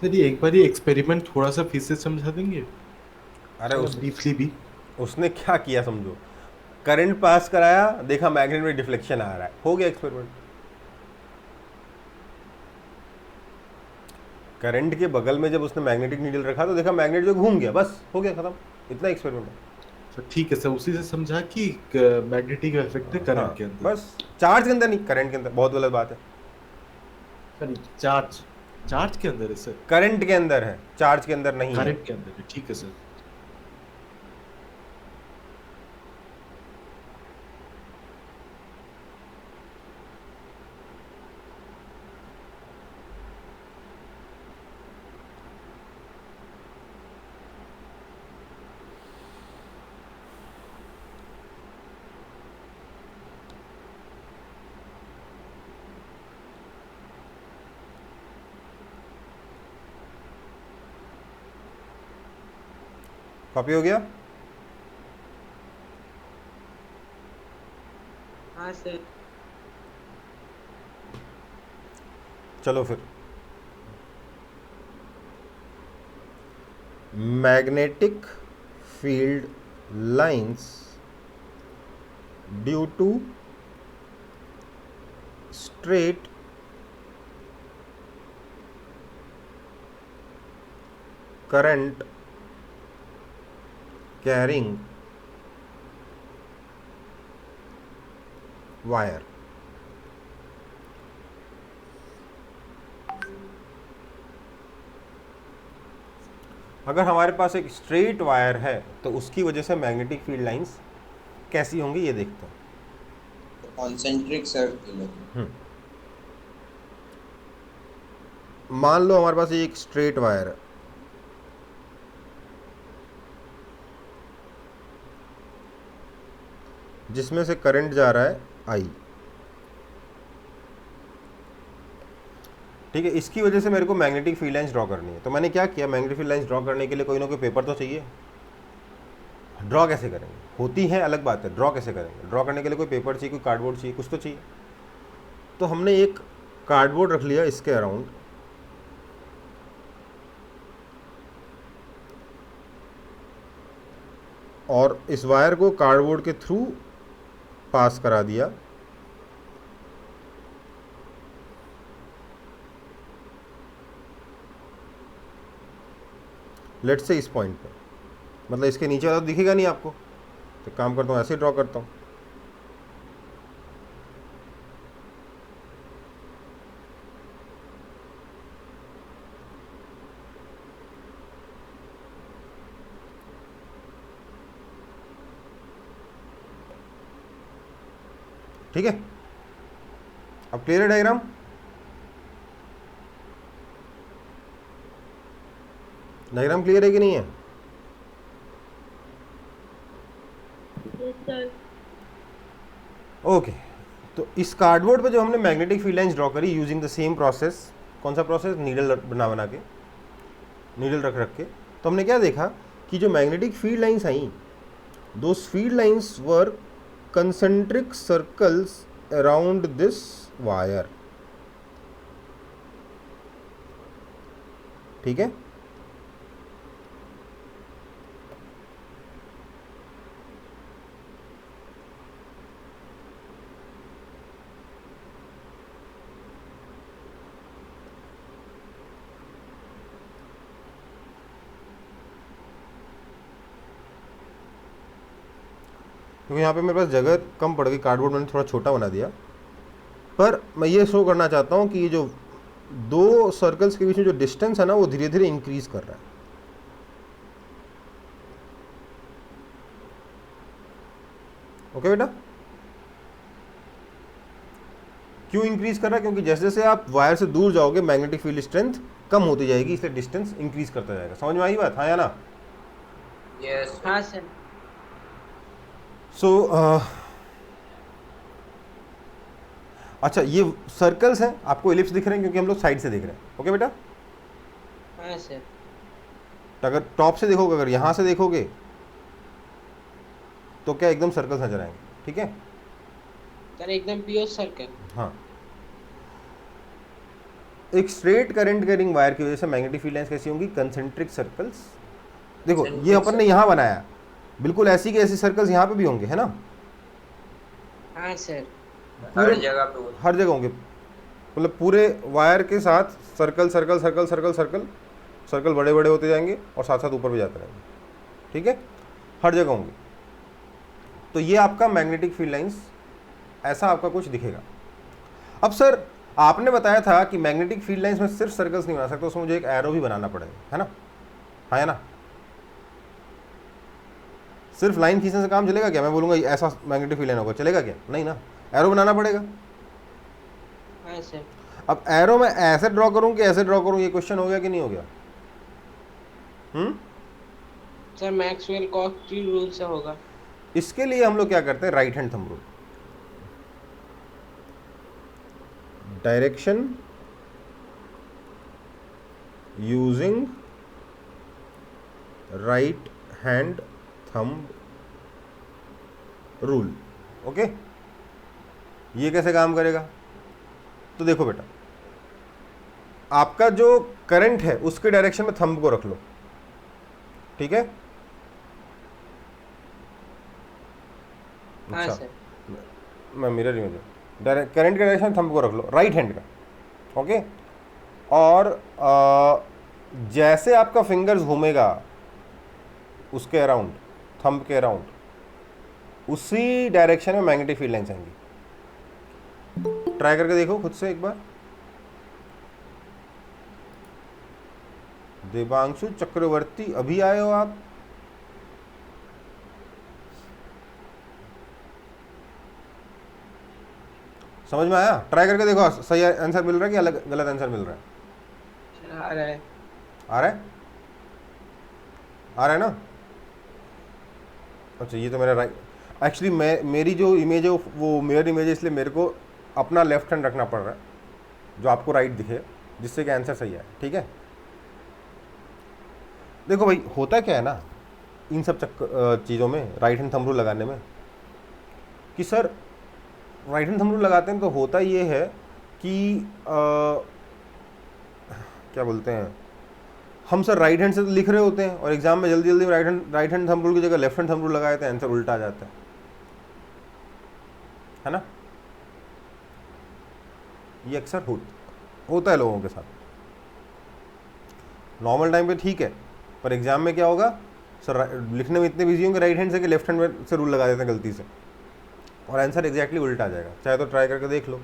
सर ये एक बार ये एक्सपेरिमेंट थोड़ा सा फिर से समझा देंगे, अरे ब्रीफली भी। उसने क्या किया समझो, करंट पास कराया, देखा मैग्नेट में डिफ्लेक्शन आ रहा है, हो गया एक्सपेरिमेंट। करंट के बगल में जब उसने मैग्नेटिक नीडल रखा तो देखा मैग्नेट जो घूम गया, बस हो गया खत्म। इतना एक्सपेरिमेंट है। तो ठीक है सर, उसी से समझा कि मैग्नेटिक इफेक्ट है हाँ, करंट के अंदर। बस चार्ज के अंदर नहीं, करंट के अंदर। बहुत गलत बात है, सर चार्ज चार्ज के अंदर है सर, करंट के अंदर है, चार्ज के अंदर नहीं है। करंट के अंदर है, ठीक है सर। कॉपी हो गया? हाँ सर। चलो फिर, magnetic field lines due to straight current carrying wire. अगर हमारे पास एक स्ट्रेट वायर है तो उसकी वजह से मैग्नेटिक फील्ड लाइंस कैसी होंगी ये देखते हैं। कॉन्सेंट्रिक सर्किल है। मान लो हमारे पास एक स्ट्रेट वायर है, जिसमें से करंट जा रहा है आई, ठीक है। इसकी वजह से मेरे को मैग्नेटिक फील्ड लाइंस ड्रॉ करनी है। तो मैंने क्या किया, मैग्नेटिक फील्ड लाइंस ड्रॉ करने के लिए कोई ना कोई पेपर तो चाहिए। ड्रॉ कैसे करेंगे, होती है अलग बात है, ड्रॉ कैसे करेंगे। ड्रॉ करने के लिए कोई पेपर चाहिए, कोई कार्डबोर्ड चाहिए, कुछ तो चाहिए। तो हमने एक कार्डबोर्ड रख लिया इसके अराउंड, और इस वायर को कार्डबोर्ड के थ्रू पास करा दिया। लेट्स से इस पॉइंट पे, मतलब इसके नीचे वाला तो दिखेगा नहीं आपको, तो काम करता हूँ, ऐसे ही ड्रॉ करता हूँ। ठीक है, अब क्लियर है डायग्राम? डायग्राम क्लियर है कि नहीं है? Yes, sir. ओके, तो इस कार्डबोर्ड पे जो हमने मैग्नेटिक फील्ड लाइंस ड्रॉ करी यूजिंग द सेम प्रोसेस, कौन सा प्रोसेस? नीडल बना बना के, नीडल रख रख के, तो हमने क्या देखा कि जो magnetic field lines I, those field lines were concentric circles around this wire. ठीक है, क्योंकि यहाँ पे मेरे पास जगह कम पड़ गई, कार्डबोर्ड मैंने थोड़ा छोटा बना दिया, पर मैं ये शो करना चाहता हूँ कि ये जो दो सर्कल्स के बीच में जो डिस्टेंस है ना, वो धीरे धीरे इंक्रीज कर रहा है। ओके बेटा, क्यों इंक्रीज कर रहा है? क्योंकि जैसे जैसे आप वायर से दूर जाओगे मैग्नेटिक फील्ड स्ट्रेंथ कम होती जाएगी, इसलिए डिस्टेंस इंक्रीज करता जाएगा। समझ में आई बात? हाँ या ना? Yes. हाँ सर। सो अच्छा, ये सर्कल्स हैं, आपको एलिप्स दिख रहे हैं क्योंकि हम लोग साइड से देख रहे हैं। ओके बेटा, हाँ सर। अगर टॉप से देखोगे, अगर यहाँ से देखोगे तो क्या एकदम सर्कल्स नजर आएंगे। ठीक है, सर एकदम प्योर सर्कल। हाँ, एक स्ट्रेट करंट कैरिंग वायर की वजह से मैग्नेटिक फील्ड लाइंस कैसी होंगी? Concentric circles. देखो ये अपन ने यहाँ बनाया, बिल्कुल ऐसी के ऐसी सर्कल्स यहाँ पे भी होंगे, है ना? हाँ सर। हर जगह पे होता हर जगह होंगे, मतलब पूरे वायर के साथ circle circle circle circle circle circle बड़े बड़े होते जाएंगे और साथ साथ ऊपर भी जाते रहेंगे। ठीक है, हर जगह होंगे। तो ये आपका मैग्नेटिक फील्ड लाइंस ऐसा आपका कुछ दिखेगा। अब सर आपने बताया था कि मैग्नेटिक फील्ड लाइंस में सिर्फ सर्कल्स नहीं बना सकता, उसमें मुझे एक एरो भी बनाना पड़ेगा, है ना? हाँ, है ना? सिर्फ लाइन खींचने से काम चलेगा क्या? मैं बोलूँगा ऐसा मैग्नेटिक फील्ड लाइन होगा, चलेगा क्या? नहीं ना, एरो बनाना पड़ेगा। हाँ सर। अब एरो मैं ऐसे ड्रॉ करूँ कि ऐसे ड्रॉ करूँ, ये क्वेश्चन हो गया कि नहीं हो गया? सर मैक्सवेल कॉची रूल से होगा। इसके लिए हम लोग क्या करते हैं? Right hand thumb rule. Direction using right hand thumb rule. Okay, ये कैसे काम करेगा? तो देखो बेटा, आपका जो करंट है उसके डायरेक्शन में थंब को रख लो। ठीक है? हाँ अच्छा, सर। मैं मिरर इमेज डायरेक्ट करंट के डायरेक्शन थंब को रख लो राइट हैंड का। ओके, और जैसे आपका फिंगर्स घूमेगा उसके अराउंड, थंब के अराउंड, उसी डायरेक्शन में मैग्नेटिक फील्ड लाइंस आएंगी। ट्राई करके देखो खुद से एक बार। देवांशु चक्रवर्ती, अभी आए हो आप? समझ में आया? ट्राई करके देखो, सही आंसर मिल रहा है कि अलग गलत आंसर मिल रहा है? आ रहा है। आ रहा है? आ रहा है ना? अच्छा, ये तो मेरा राइट, एक्चुअली मेरी जो इमेज है वो मिरर इमेज है, इसलिए मेरे को अपना लेफ्ट हैंड रखना पड़ रहा है जो आपको राइट दिखे, जिससे कि आंसर सही है। ठीक है, देखो भाई, होता क्या है ना इन सब चीज़ों में, राइट हैंड थंब रूल लगाने में, कि sir right hand thumb rule लगाते हैं तो होता ये है कि क्या बोलते हैं, हम सर राइट हैंड से तो लिख रहे होते हैं और एग्जाम में जल्दी जल्दी राइट हैंड थंब रूल की जगह लेफ्ट हैंड थंब रूल लगा देते हैं, आंसर उल्टा आ जाता है ना? ये अक्सर होता है लोगों के साथ। नॉर्मल टाइम पे ठीक है, पर एग्जाम में क्या होगा? सर लिखने में इतने बिजी होंगे राइट हैंड से कि लेफ्ट हैंड में से रूल लगा देते हैं गलती से, और आंसर एग्जैक्टली उल्टा आ जाएगा। चाहे तो ट्राई करके देख लो,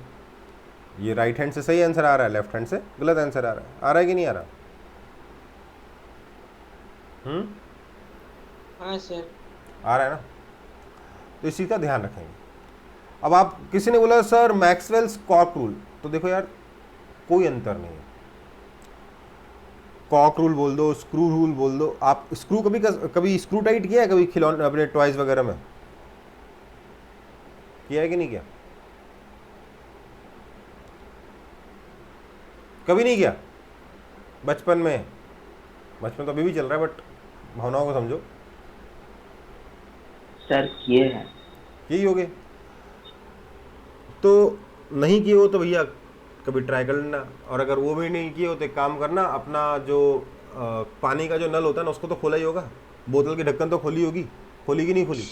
ये राइट हैंड से सही आंसर आ रहा है, लेफ्ट हैंड से गलत आंसर आ रहा है कि नहीं आ रहा? हाँ सर। आ रहा है ना? तो इस चीज़ का ध्यान रखेंगे। अब आप किसी ने बोला सर मैक्सवेल्स कॉर्क रूल, तो देखो यार कोई अंतर नहीं है। कॉर्क रूल बोल दो, स्क्रू रूल बोल दो। आप स्क्रू कभी स्क्रू टाइट किया है कभी खिलौने अपने टॉयज वगैरह में? किया है कि नहीं किया? कभी नहीं किया? बचपन में? बचपन तो अभी भी चल रहा है, बट भावनाओं को समझो। सर किए हैं। यही हो गए। तो नहीं किए हो तो भैया कभी ट्राई कर लेना, और अगर वो भी नहीं किए हो तो एक काम करना, अपना जो पानी का जो नल होता है ना उसको तो खोला ही होगा, बोतल की ढक्कन तो खोली होगी, खोली कि नहीं खोली?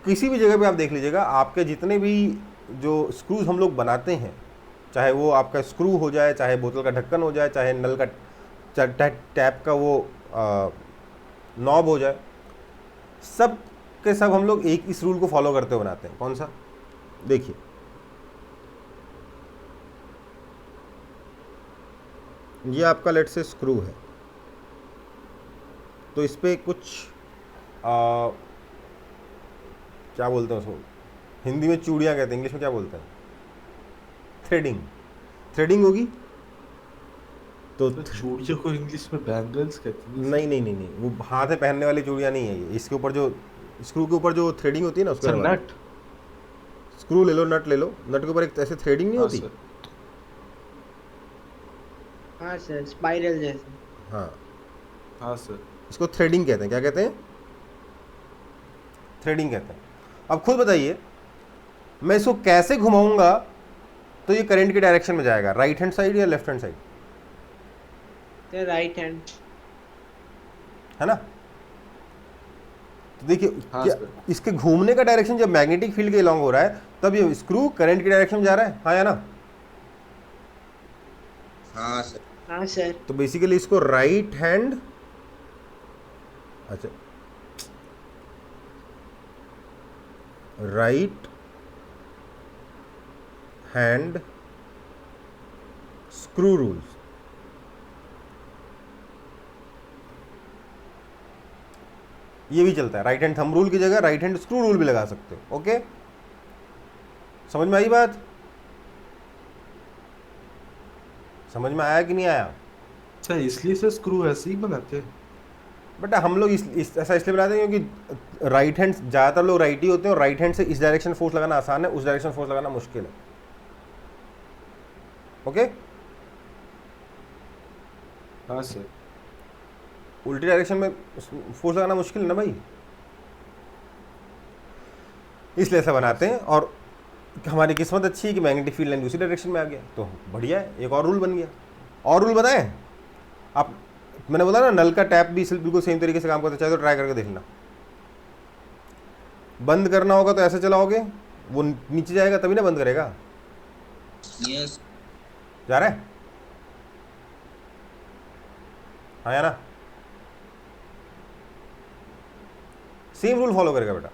किसी भी जगह पे आप देख लीजिएगा, आपके जितने भी जो स्क्रूज हम लोग बनाते हैं, चाहे वो आपका स्क्रू हो जाए, चाहे बोतल का ढक्कन हो जाए, चाहे नल का टैप का वो नॉब हो जाए, सब के सब हम लोग एक इस रूल को फॉलो करते हुए बनाते हैं। कौन सा? देखिए, ये आपका लेट से स्क्रू है, तो इस पर कुछ क्या बोलते हैं उसको, हिंदी में चूड़ियाँ कहते हैं, इंग्लिश में क्या बोलते हैं? थ्रेडिंग होगी। तो चूड़ियों को इंग्लिश में बैंगल्स कहते हैं। नहीं, वो हाथ में पहनने वाली चूड़ियाँ नहीं है ये। इसके ऊपर जो स्क्रू के ऊपर जो थ्रेडिंग होती है ना, उसको नट। स्क्रू ले लो, नट ले लो, नट के ऊपर एक ऐसे थ्रेडिंग नहीं होती? हाँ सर, स्पाइरल जैसे। हाँ सर, इसको थ्रेडिंग कहते हैं। क्या कहते हैं? थ्रेडिंग कहते हैं। अब खुद बताइए, मैं इसको कैसे घुमाऊंगा तो ये करंट की डायरेक्शन में जाएगा, राइट हैंड साइड या left hand side? Right hand, है ना? तो देखिए, हाँ क्या सर। इसके घूमने का डायरेक्शन जब मैग्नेटिक फील्ड के अलॉन्ग हो रहा है, तब ये स्क्रू करंट की डायरेक्शन में जा रहा है, हाँ या ना? हाँ सर। हाँ सर। तो बेसिकली इसको राइट हैंड, अच्छा, राइट हैंड स्क्रू रूल्स, ये भी चलता है। राइट हैंड थंब रूल की जगह राइट हैंड स्क्रू रूल भी लगा सकते हो। ओके, समझ में आई बात? समझ में आया कि नहीं आया? अच्छा, इसलिए से स्क्रू ऐसे ही बनाते हैं। बट हम लोग ऐसा इसलिए बनाते हैं क्योंकि राइट हैंड, ज़्यादातर लोग राइट ही होते हैं, और राइट हैंड से इस डायरेक्शन फोर्स लगाना आसान है, उस डायरेक्शन फोर्स लगाना मुश्किल है। ओके, हाँ सर। उल्टी डायरेक्शन में फोर्स लगाना मुश्किल है ना भाई, इसलिए ऐसा बनाते हैं। और हमारी किस्मत अच्छी है कि मैग्नेटिक फील्ड लाइन दूसरी डायरेक्शन में आ गया, तो बढ़िया है, एक और रूल बन गया। और रूल बताएं आप? मैंने बोला ना, नल का टैप भी बिल्कुल सेम तरीके से काम करता है, चाहे तो ट्राई करके देख लेना। बंद करना होगा तो ऐसे चलाओगे, वो नीचे जाएगा तभी ना बंद करेगा। यस। जा रहा है? हाँ या ना? सेम रूल फॉलो करेगा बेटा,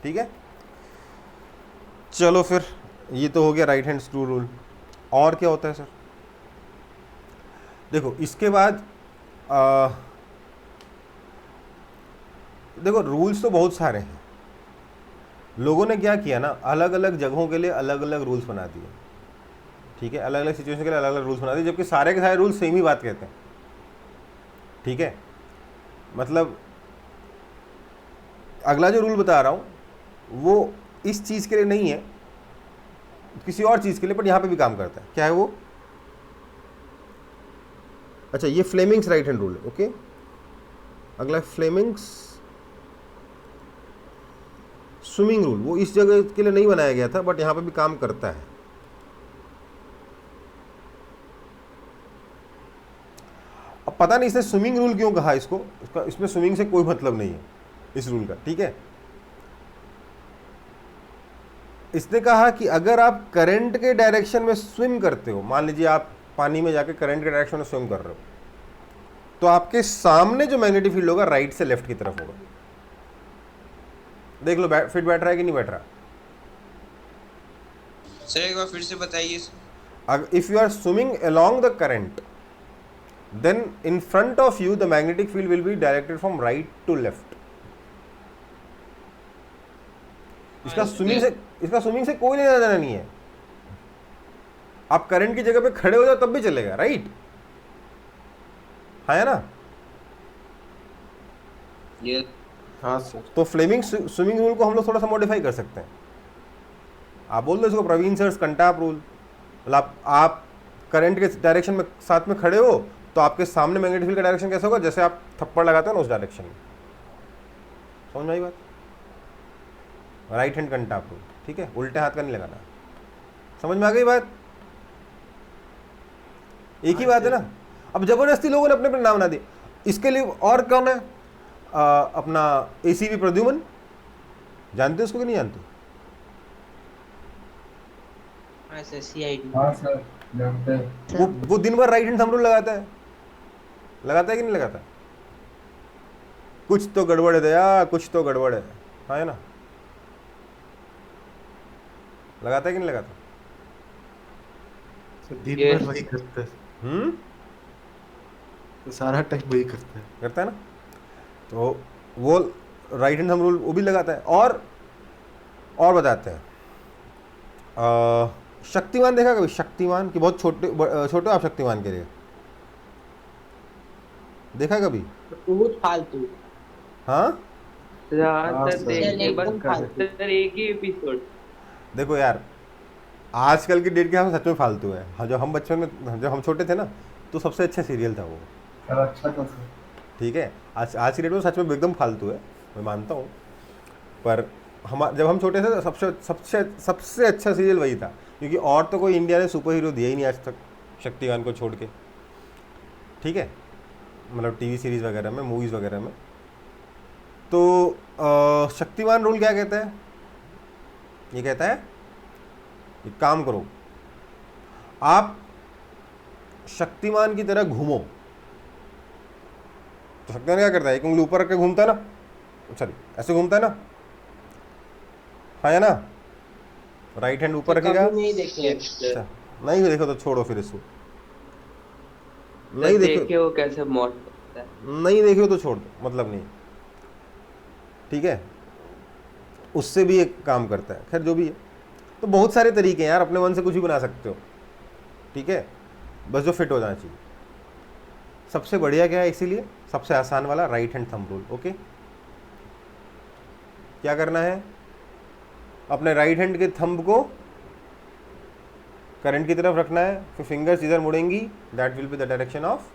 ठीक है? चलो फिर, ये तो हो गया राइट हैंड स्क्रू रूल। और क्या होता है सर? देखो, इसके बाद देखो, रूल्स तो बहुत सारे हैं। लोगों ने क्या किया ना, अलग अलग जगहों के लिए अलग अलग रूल्स बना दिए, ठीक है? अलग अलग सिचुएशन के लिए अलग अलग रूल्स बना दिए, जबकि सारे के सारे रूल्स सेम ही बात कहते हैं, ठीक है? मतलब अगला जो रूल बता रहा हूँ वो इस चीज़ के लिए नहीं है, किसी और चीज़ के लिए, पर यहाँ पे भी काम करता है। क्या है वो? अच्छा, ये फ्लेमिंग्स राइट हैंड रूल है। ओके, अगला फ्लेमिंग्स स्विमिंग रूल। वो इस जगह के लिए नहीं बनाया गया था, बट यहाँ पे भी काम करता है। अब पता नहीं इसने स्विमिंग रूल क्यों कहा इसको, इसमें स्विमिंग से कोई मतलब नहीं है इस रूल का, ठीक है? इसने कहा कि अगर आप करंट के डायरेक्शन में स्विम करते हो, मान लीजिए आप पानी में जाके करंट के डायरेक्शन में स्विम कर रहे हो, तो आपके सामने जो मैग्नेटिक फील्ड होगा राइट से लेफ्ट की तरफ होगा। देख लो फिट बैठ रहा है कि नहीं बैठ रहा। सर एक बार फिर से बताइए। If you are swimming along the current, then in front of you the magnetic field will be directed from right to left. इसका स्विमिंग से कोई लेना देना नहीं है। आप करंट की जगह पे खड़े हो जाओ तब भी चलेगा, राइट? है ना? ये हाँ सर। तो फ्लेमिंग स्विमिंग रूल को हम लोग थोड़ा सा मॉडिफाई कर सकते हैं। आप बोल दो इसको प्रवीण सर कंटाप रूल। मतलब आप करंट के डायरेक्शन में साथ में खड़े हो तो आपके सामने मैग्नेटिक फील्ड का डायरेक्शन कैसा होगा, जैसे आप थप्पड़ लगाते हैं ना उस डायरेक्शन में। समझ में आई बात? राइट हैंड कंटाप रूल, ठीक है? उल्टे हाथ का नहीं लगाना। समझ में आ गई बात? एक ही बात है ना। अब जबरदस्ती लोगों ने अपने अपने नाम ना दिए। इसके लिए और कौन है? अपना एसीबी प्रद्युमन, जानते हो उसको कि नहीं जानते? हाँ सर, CID। हाँ सर जानते हैं। वो दिन भर राइट हैंड थंब रूल लगाता है कि नहीं लगाता? कुछ तो गड़बड़ है दया, कुछ तो गड़बड़ है। हाँ है ना? लगाता है कि नहीं लगाता? सर दिन भर वही करते हैं, तो सारा टाइम वही करते हैं। करता है ना? तो वो राइट हैंड थंब रूल वो भी लगाता है। और बताते हैं शक्तिमान देखा कभी? शक्तिमान की बहुत छोटे आप शक्तिमान के लिए देखा कभी? बहुत फालतू। हाँ हाँ सर सर। देखिए बस एकदम फालतू। सर एक ही एपिसोड। देखो यार, आजकल की डेट के हम सच में फालतू है। हाँ, जब हम बचपन में जब हम छोटे थे ना तो सबसे अच्छा सीरियल था वो, सर अच्छा था सर। ठीक है? आज की डेट में सच में एकदम फालतू है, मैं मानता हूँ। पर जब हम छोटे थे तो सबसे अच्छा सीरियल वही था, क्योंकि और तो कोई इंडिया ने सुपर हीरो दिया ही नहीं आज तक शक्तिमान को छोड़ के, ठीक है? मतलब टीवी सीरीज़ वगैरह में, मूवीज़ वगैरह में। तो शक्तिमान रूल क्या कहता है? ये कहता है एक काम करो, आप शक्तिमान की तरह घूमो। तो शक्तिमान क्या करता है? एक उंगली ऊपर रख के घूमता है ना, सॉरी ऐसे घूमता है ना, है ना? राइट हैंड ऊपर रखेगा। कभी नहीं देखे। अच्छा, नहीं देखो तो छोड़ो फिर इसको। सर देखिए वो कैसे मौत करता है। नहीं देखियो तो छोड़ दो, मतलब नहीं, ठीक है? उससे भी एक काम करता है। खैर जो भी है, तो बहुत सारे तरीके हैं यार, अपने मन से कुछ भी बना सकते हो, ठीक है? बस जो फिट हो जाना चाहिए। सबसे बढ़िया क्या है, इसीलिए सबसे आसान वाला right hand thumb rule. Okay, क्या करना है? अपने राइट हैंड के थंब को करंट की तरफ रखना है, फिर फिंगर्स इधर मुड़ेंगी, that will be the direction of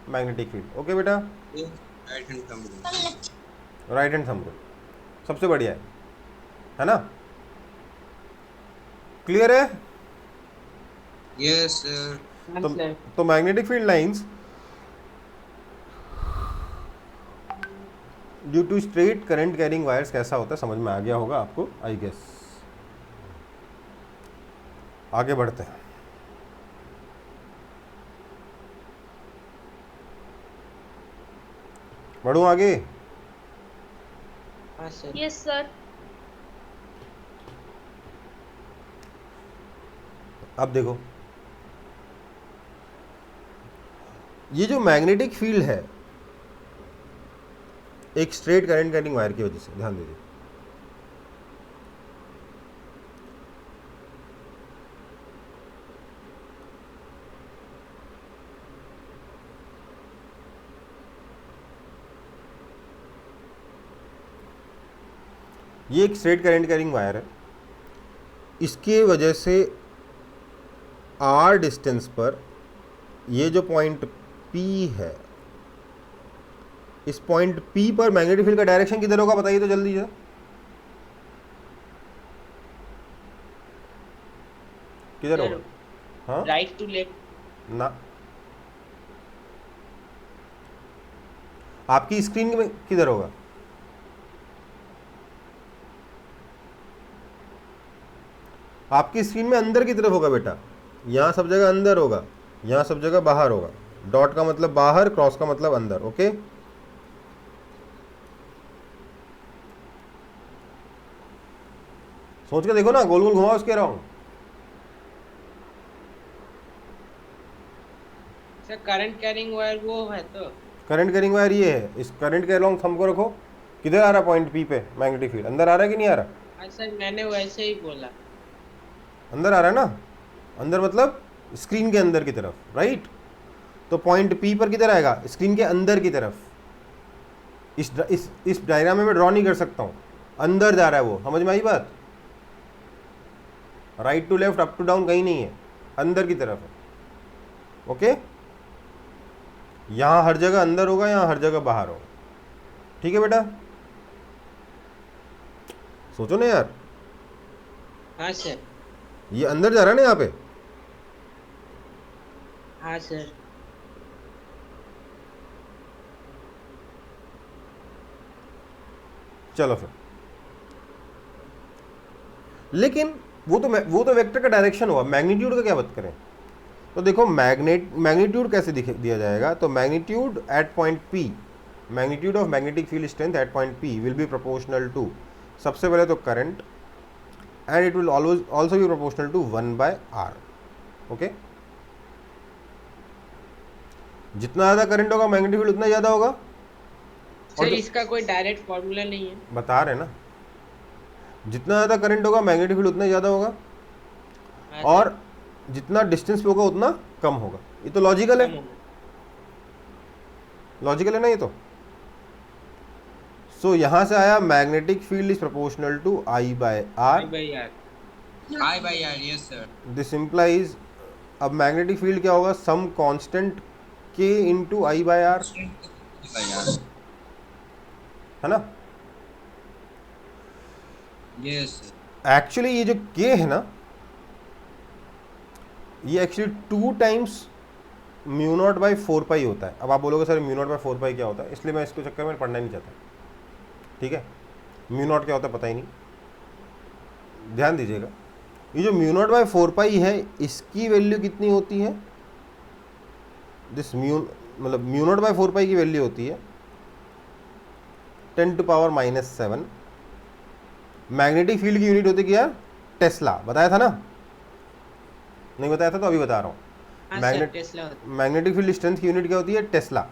magnetic field. Okay बेटा, right hand thumb rule. Right hand thumb rule सबसे बढ़िया है ना? क्लियर है? Yes sir. हाँ तो, सर। तो magnetic field lines due to straight current carrying wires कैसा होता है समझ में आ गया होगा आपको, आई गेस। आगे बढ़ते हैं। बढ़ूं आगे? हाँ सर। Yes sir. अब देखो, ये जो मैग्नेटिक फील्ड है एक स्ट्रेट करंट कैरिंग वायर की वजह से, ध्यान दीजिए, ये एक स्ट्रेट करंट कैरिंग वायर है। इसकी वजह से आर डिस्टेंस पर ये जो पॉइंट P है, इस पॉइंट P पर मैग्नेटिक फील्ड का डायरेक्शन किधर होगा बताइए तो जल्दी से। किधर होगा? हाँ, राइट टू लेफ्ट। ना, आपकी स्क्रीन में किधर होगा? आपकी स्क्रीन में अंदर की तरफ होगा बेटा। यहाँ सब जगह अंदर होगा, यहाँ सब जगह बाहर होगा। डॉट का मतलब बाहर, क्रॉस का मतलब अंदर। ओके, सोच के देखो ना, गोल गोल घुमाओ इसके around. Sir current carrying wire वो है तो करंट कैरिंग वायर ये है, इस करंट के अराउंड थंब को रखो। किधर आ रहा पॉइंट पी पे मैग्नेटिक फील्ड? अंदर आ रहा है कि नहीं आ रहा? हाँ सर मैंने वैसे ही बोला। अंदर आ रहा है ना, अंदर मतलब स्क्रीन के अंदर की तरफ, राइट। तो पॉइंट पी पर किधर आएगा? स्क्रीन के अंदर की तरफ। इस डायग्राम में मैं ड्रॉ नहीं कर सकता हूँ, अंदर जा रहा है वो, समझ में आई बात? Right to left, up to down कहीं नहीं है, अंदर की तरफ है। ओके, यहाँ हर जगह अंदर होगा, यहाँ हर जगह बाहर होगा। ठीक है बेटा, सोचो ना यार, हाँ सर। ये अंदर जा रहा है ना यहाँ पे। हाँ सर। चलो फिर, लेकिन वो तो वेक्टर का डायरेक्शन हुआ, मैग्नीट्यूड का क्या बात करें? तो देखो मैग्नीट्यूड कैसे दिया जाएगा? तो magnitude at point P, magnitude of magnetic field strength at point P will be proportional to, सबसे पहले तो current, and it will always also be proportional to 1/r। Okay, जितना ज़्यादा करंट होगा मैग्नेटिक फील्ड उतना ज़्यादा होगा। सर इसका कोई डायरेक्ट फॉर्मूला नहीं है? बता रहे ना, जितना ज़्यादा करंट होगा मैग्नेटिक फील्ड उतना ज़्यादा होगा, हाँ, और जितना डिस्टेंस पे होगा उतना कम होगा। ये तो लॉजिकल है, लॉजिकल है ना ये तो। सो यहां से आया magnetic field is proportional to I/R। Yes sir. This implies, अब मैग्नेटिक फील्ड क्या होगा? Some constant K into I/R, है ना। यस एक्चुअली ये जो K है ना, ये actually 2 times mu naught by 4 पाई होता है। अब आप बोलोगे सर म्यू नॉट बाई 4 पाई क्या होता है, इसलिए मैं इसको चक्कर में पढ़ना नहीं चाहता। ठीक है, म्यू नॉट क्या होता है पता ही नहीं, ध्यान दीजिएगा। ये जो म्यू नॉट बाई 4 पाई है, इसकी वैल्यू कितनी होती है? दिस मतलब म्यू नॉट बाई 4 पाई की वैल्यू होती है 10⁻⁻⁷। मैग्नेटिक फील्ड की यूनिट होती है क्या? टेस्ला, बताया था ना? नहीं बताया था तो अभी बता रहा हूँ। हाँ सर, टेस्ला होता है। मैग्नेटिक फील्ड स्ट्रेंथ की यूनिट क्या होती है? Tesla,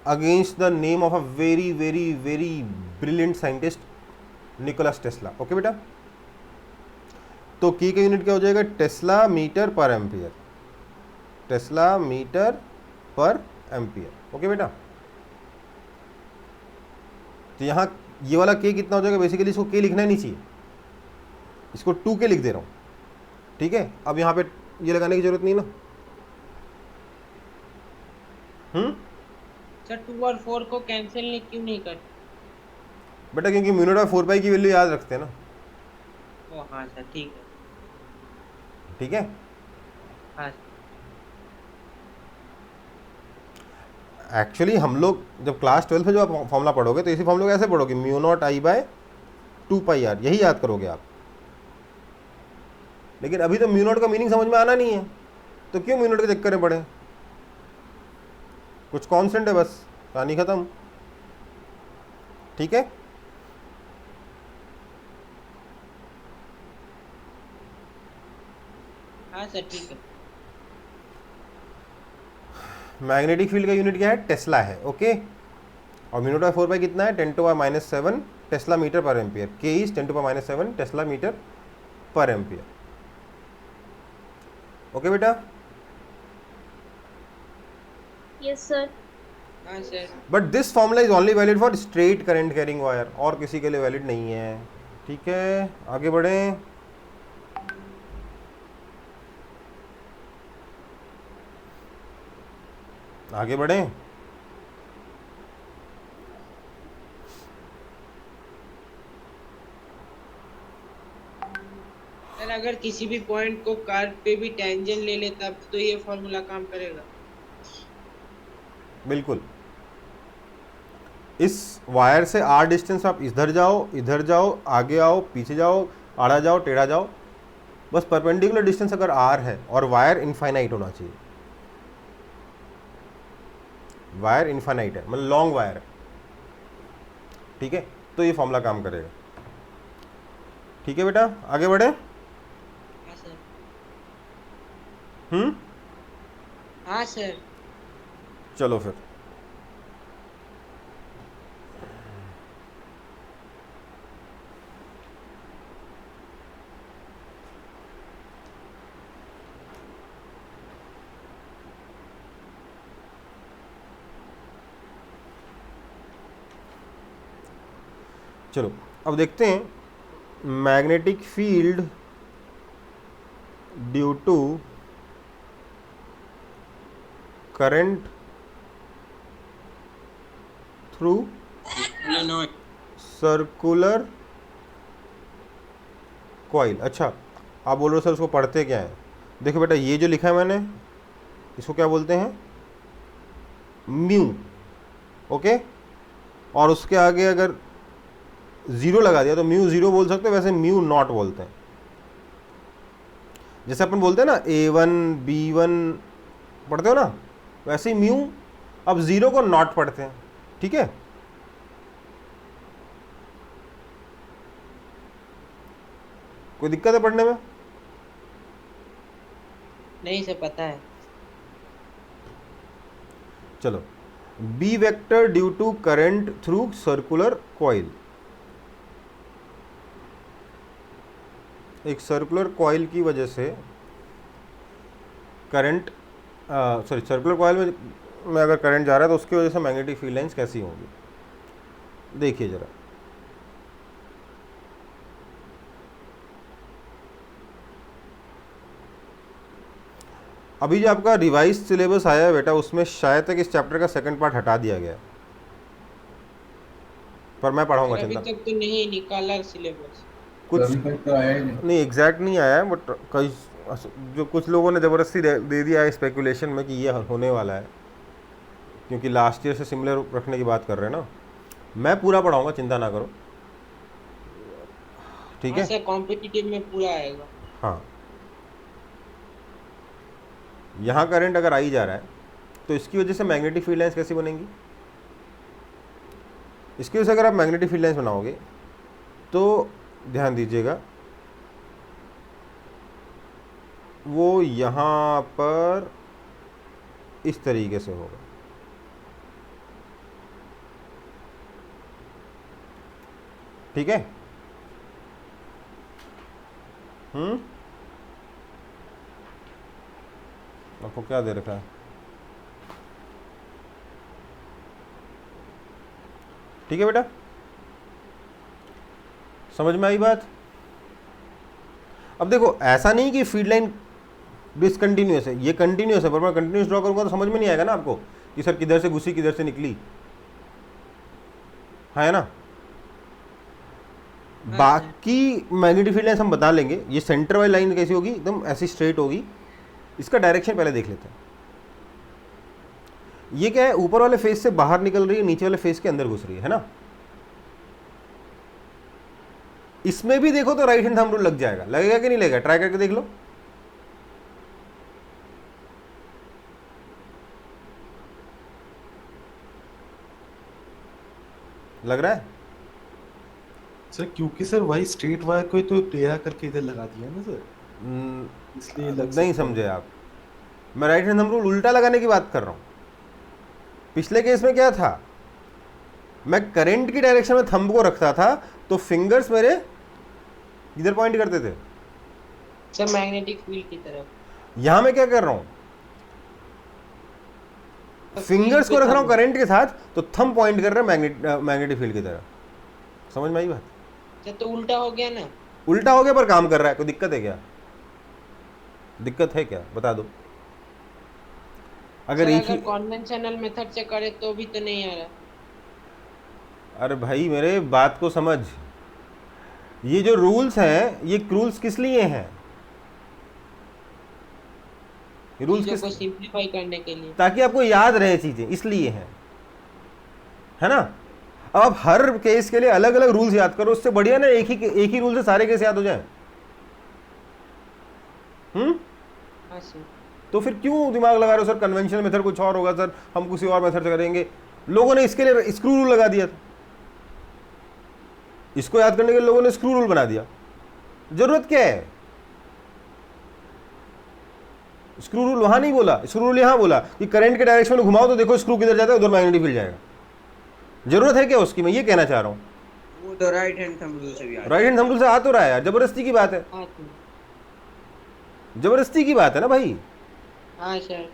against the name of a very very very brilliant scientist Nicolas Tesla. Okay बेटा, तो की का यूनिट क्या हो जाएगा? Tesla metre per ampere, Tesla metre per ampere. Okay बेटा, तो यहाँ ये वाला के कितना हो जाएगा? बेसिकली इसको के लिखना ही नहीं चाहिए, इसको 2K लिख दे रहा हूँ। ठीक है, अब यहाँ पे ये लगाने की जरूरत नहीं ना। सर 2 और 4 को कैंसिल नहीं क्यों नहीं कर? बेटा क्योंकि म्यू नॉट बाई 4 पाई की वैल्यू याद रखते हैं ना। ओ हाँ सर, ठीक है। ठीक है, हाँ एक्चुअली हम लोग जब क्लास 12 में जो आप फॉर्मूला पढ़ोगे तो इसी फॉर्मूला को ऐसे पढ़ोगे, म्यू नॉट I/2πr, यही याद करोगे आप। लेकिन अभी तो म्यू नॉट का मीनिंग समझ में आना नहीं है, तो क्यों म्यू नॉट के चक्कर में पड़े? कुछ कांस्टेंट है बस, कहानी खत्म। ठीक है, हाँ सर, ठीक है। मैग्नेटिक फील्ड का यूनिट क्या है? टेस्ला है। ओके, और म्यू नॉट बाई 4 पाई कितना है? 10⁻⁷ टेस्ला मीटर पर एम्पियर। के is 10⁻⁷ Tesla metre per ampere. Okay बेटा, यस सर। हाँ sir. But this formula is only valid for straight current carrying wire, और किसी के लिए वैलिड नहीं है। ठीक है, आगे बढ़ें। आगे बढ़ें। सर अगर किसी भी पॉइंट को कार पे भी टेंजेंट ले ले तब तो ये फॉर्मूला काम करेगा? बिल्कुल, इस वायर से r डिस्टेंस आप इधर जाओ, आगे आओ, पीछे जाओ, आड़ा जाओ, टेढ़ा जाओ, बस परपेंडिकुलर डिस्टेंस अगर r है और वायर इनफाइनाइट होना चाहिए। वायर इन्फाइनाइट है, मतलब लॉन्ग वायर है, ठीक है, तो ये फॉर्मूला काम करेगा। ठीक है बेटा, आगे बढ़े। हाँ सर। हम्म, हाँ सर। चलो फिर। चलो अब देखते हैं magnetic field due to current through circular coil. अच्छा, आप बोल रहे हो सर उसको पढ़ते क्या है? देखो बेटा, ये जो लिखा है मैंने, इसको क्या बोलते हैं? म्यू। ओके, और उसके आगे अगर जीरो लगा दिया तो म्यू जीरो बोल सकते हो, वैसे म्यू नॉट बोलते हैं। जैसे अपन बोलते हैं ना A1 B1 पढ़ते हो ना, वैसे ही म्यू अब जीरो को नॉट पढ़ते हैं। ठीक है, कोई दिक्कत है पढ़ने में? नहीं सर, पता है। चलो, B vector due to current through circular coil. एक सर्कुलर कॉइल की वजह से करंट, सॉरी, सर्कुलर कॉइल में अगर करंट जा रहा है तो उसकी वजह से मैग्नेटिक फील्ड लाइंस कैसी होंगी, देखिए जरा। अभी जो आपका रिवाइज सिलेबस आया है बेटा, उसमें शायद तक इस चैप्टर का सेकंड पार्ट हटा दिया गया है, पर मैं पढ़ाऊंगा, अभी चिंता। तक तो नहीं निकाला सिलेबस। कुछ अभी तक तो आया ही नहीं। नहीं, एग्जैक्ट नहीं आया है, बट कई जो कुछ लोगों ने ज़बरदस्ती दे दिया है स्पेकुलेशन में कि ये होने वाला है, क्योंकि लास्ट ईयर से सिमिलर रखने की बात कर रहे हैं ना। मैं पूरा पढ़ाऊंगा, चिंता ना करो, ठीक हाँ है। सर, कॉम्पिटिटिव में पूरा आएगा। हाँ, यहाँ करंट अगर आ ही जा रहा है तो इसकी वजह से मैग्नेटिक फील्ड लाइंस कैसी बनेंगी? इसकी वजह से अगर आप मैग्नेटिक फील्ड लाइंस बनाओगे तो ध्यान दीजिएगा, वो यहाँ पर इस तरीके से होगा। ठीक है, आपको क्या दे रखा है? ठीक है बेटा, समझ में आई बात? अब देखो, ऐसा नहीं कि फील्ड लाइन डिसकंटिन्यूस है, ये कंटिन्यूस है, पर मैं कंटिन्यूस ड्रॉ करूंगा तो समझ में नहीं आएगा ना आपको कि सर किधर से घुसी किधर से निकली, है ना। बाकी मैग्नेटिक फील्ड लाइन हम बता लेंगे। ये सेंटर वाली लाइन कैसी होगी? एकदम ऐसी स्ट्रेट होगी। इसका डायरेक्शन पहले देख लेते हैं। ये क्या है? ऊपर वाले फेस से बाहर निकल रही है, नीचे वाले फेस के अंदर घुस रही है ना। इसमें भी देखो तो राइट हैंड थंब रूल लग जाएगा, लगेगा कि नहीं लगेगा? ट्राई करके देख लो। लग रहा है सर? क्योंकि सर वही स्ट्रेट वायर को ही तो टेढ़ा करके इधर लगा दिया ना सर, इसलिए लग नहीं सकता है। समझे आप। मैं राइट हैंड थंब रूल उल्टा लगाने की बात कर रहा हूं। पिछले केस में क्या था? मैं करंट की डायरेक्शन में थंब को रखता था तो फिंगर्स मेरे इधर पॉइंट करते थे, सर मैग्नेटिक फील्ड की तरफ। यहां मैं क्या कर रहा हूं? फिंगर्स को रख रहा हूं करंट के साथ, तो थंब पॉइंट कर रहा है मैग्नेटिक फील्ड की तरफ। समझ में आई बात? तो उल्टा हो गया ना। उल्टा हो गया पर काम कर रहा है। कोई दिक्कत है क्या? दिक्कत है क्या? बता दो। अगर एक ही कन्वेंशनल मेथड से करे तो भी तो नहीं आ रहा। अरे भाई मेरे बात को समझ, ये जो रूल्स हैं, ये रूल्स किस लिए हैं? ये रूल्स चीजों किस, को सिंप्लीफाई करने के लिए। ताकि आपको याद रहे चीजें, इसलिए हैं, है ना। अब आप हर केस के लिए अलग अलग रूल्स याद करो, उससे बढ़िया ना एक ही रूल से सारे केस याद हो जाए। हाँ सर। तो फिर क्यों दिमाग लगा रहे हो सर, कन्वेंशनल मेथड कुछ और होगा सर, हम किसी और मेथड से करेंगे। लोगों ने इसके लिए स्क्रू रूल लगा दिया था, इसको याद करने के लिए लोगों ने स्क्रू रूल बना दिया। जरूरत क्या है? स्क्रू रूल वहां नहीं बोला, स्क्रू रूल यहां बोला कि करंट के डायरेक्शन में घुमाओ तो देखो स्क्रू किधर जाता है, उधर मैग्नेटिक फील्ड जाएगा। जरूरत है क्या उसकी? मैं ये कहना चाह रहा हूं। वो तो राइट हैंड थंब रूल से भी आता राइट हैंड थंब रूल से आ तो रहा है यार, जबरदस्ती की बात है, हाँ सर। जबरदस्ती की बात है ना भाई। हाँ सर।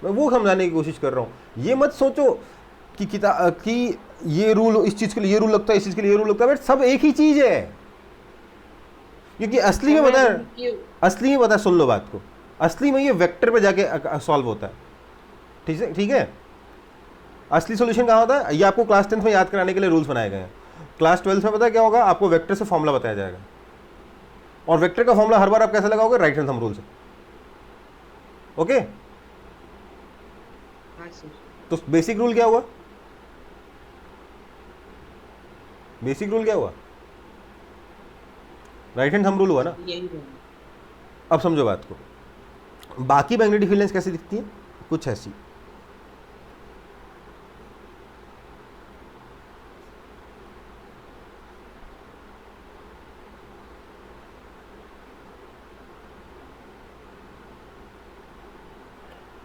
मैं वो समझाने की कोशिश कर रहा हूं। ये मत सोचो कि ये रूल इस चीज के लिए ये रूल लगता है, इस चीज के लिए ये रूल लगता है, बट सब एक ही चीज है। क्योंकि असली में पता है, असली में पता है, सुन लो बात को, असली में ये वेक्टर पे जाके सॉल्व होता है। ठीक है, ठीक है। असली सॉल्यूशन कहाँ होता है? ये आपको क्लास 10th में याद कराने के लिए रूल्स बनाए गए हैं। क्लास 12th में पता है क्या होगा? आपको वेक्टर से फॉर्मूला बताया जाएगा, और वेक्टर का फॉर्मूला हर बार आप कैसे लगाओगे? राइट हैंड थंब रूल से। ओके, हाँ सर। तो बेसिक रूल क्या हुआ? बेसिक रूल क्या हुआ? राइट हैंड थंब रूल हुआ ना। यही है। अब समझो बात को। बाकी मैग्नेटिक फील्ड कैसी दिखती है? कुछ ऐसी।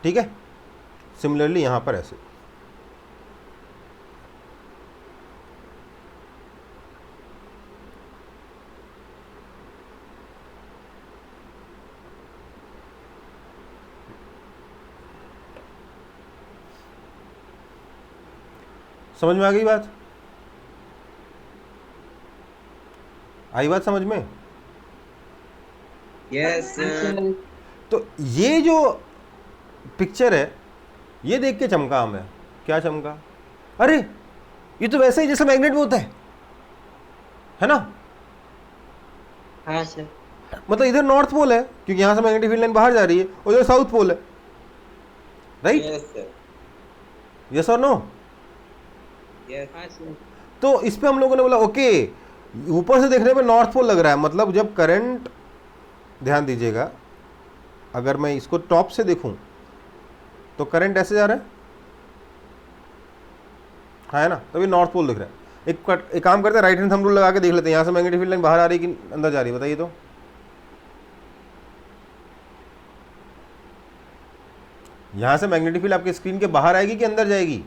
ठीक है, सिमिलरली यहां पर ऐसे। समझ में आ गई बात? आई बात समझ में? Yes sir. तो ये जो पिक्चर है, ये देख के चमका हमें। क्या चमका? अरे ये तो वैसे ही जैसे मैग्नेट में होता है ना। हाँ सर। मतलब इधर नॉर्थ पोल है क्योंकि यहां से मैग्नेटिक फील्ड लाइन बाहर जा रही है, उधर साउथ पोल है, राइट? Yes sir. यस और नो? यस। हाँ सर। तो इस पे हम लोगों ने बोला ओके, ऊपर से देखने पे नॉर्थ पोल लग रहा है, मतलब जब करंट, ध्यान दीजिएगा, अगर मैं इसको टॉप से देखूं तो करंट ऐसे जा रहा है, हाँ है ना, तभी नॉर्थ पोल दिख रहा है। एक काम करते हैं, राइट हैंड थंब रूल लगा के देख लेते हैं, यहां से मैग्नेटिक फील्ड लाइन बाहर आ रही है कि अंदर जा रही है, बताइए तो। यहां से मैग्नेटिक फील्ड आपके स्क्रीन के बाहर आएगी कि अंदर जाएगी?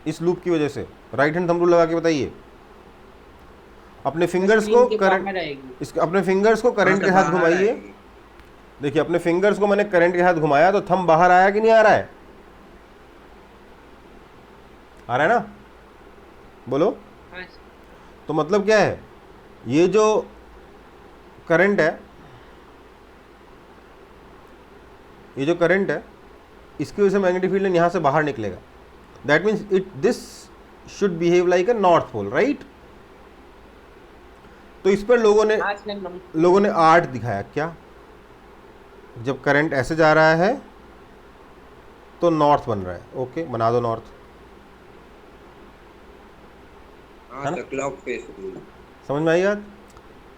इस लूप की वजह से राइट हैंड थंब रूल लगा के बताइए। अपने फिंगर्स को करंट, अपने फिंगर्स को करंट के साथ घुमाइए। देखिए अपने फिंगर्स को मैंने करंट के साथ घुमाया तो थंब बाहर आया कि नहीं आ रहा है? आ रहा है ना? बोलो। हाँ। तो मतलब क्या है? ये जो करंट है, ये जो करंट है, इसकी वजह से मैग्नेटिक फील्ड यहां से बाहर निकलेगा। That means this should behave like a north pole, right? तो इस पर लोगों ने आर्ट दिखाया। क्या? जब करंट ऐसे जा रहा है तो नॉर्थ बन रहा है। ओके, बना दो नॉर्थ, है ना? क्लॉकवाइज रूल समझ में आई बात?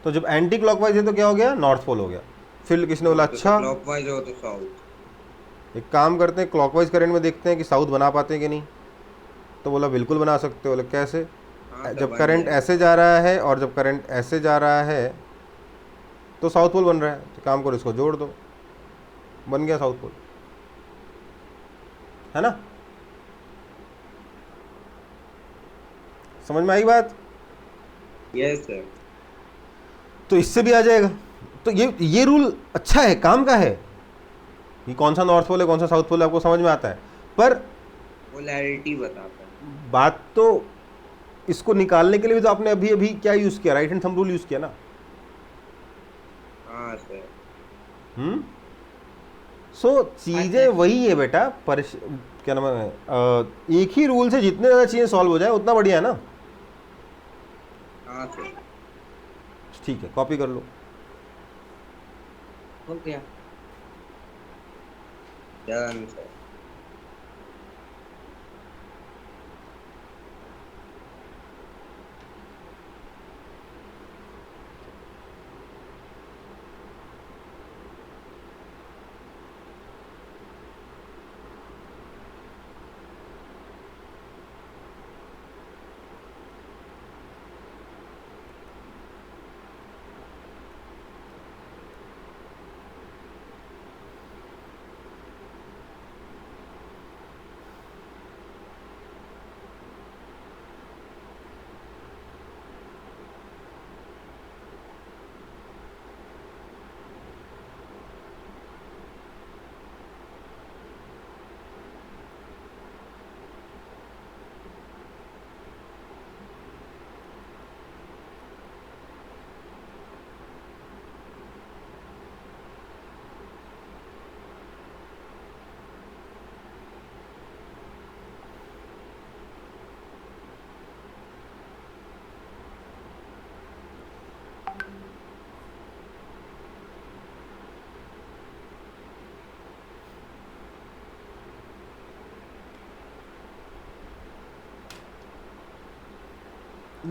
तो जब एंटी क्लॉकवाइज है तो क्या हो गया? नॉर्थ पोल हो गया। फिर किसने बोला अच्छा क्लॉकवाइज हो तो साउथ। एक काम करते हैं, क्लॉकवाइज करंट में देखते हैं कि साउथ बना पाते हैं कि नहीं। तो बोला बिल्कुल बना सकते हो। बोले कैसे? जब करंट ऐसे जा रहा है और जब करंट ऐसे जा रहा है तो साउथ पोल बन रहा है। तो काम करो, इसको जोड़ दो, बन गया साउथ पोल, है ना? समझ में आई बात? Yes sir. तो इससे भी आ जाएगा। तो ये रूल अच्छा है, काम का है, कि कौन सा नॉर्थ पोल है कौन सा साउथ पोल है आपको समझ में आता है। पर पोलैरिटी बताता है। बात तो इसको निकालने के लिए भी तो आपने अभी अभी क्या यूज किया? Right hand thumb rule use किया ना। हाँ सर। सो चीजें वही है बेटा, क्या नाम है, एक ही रूल से जितने ज्यादा चीजें सॉल्व हो जाए उतना बढ़िया है ना। हाँ सर। ठीक है, कॉपी कर लो। हो गया। Done sir.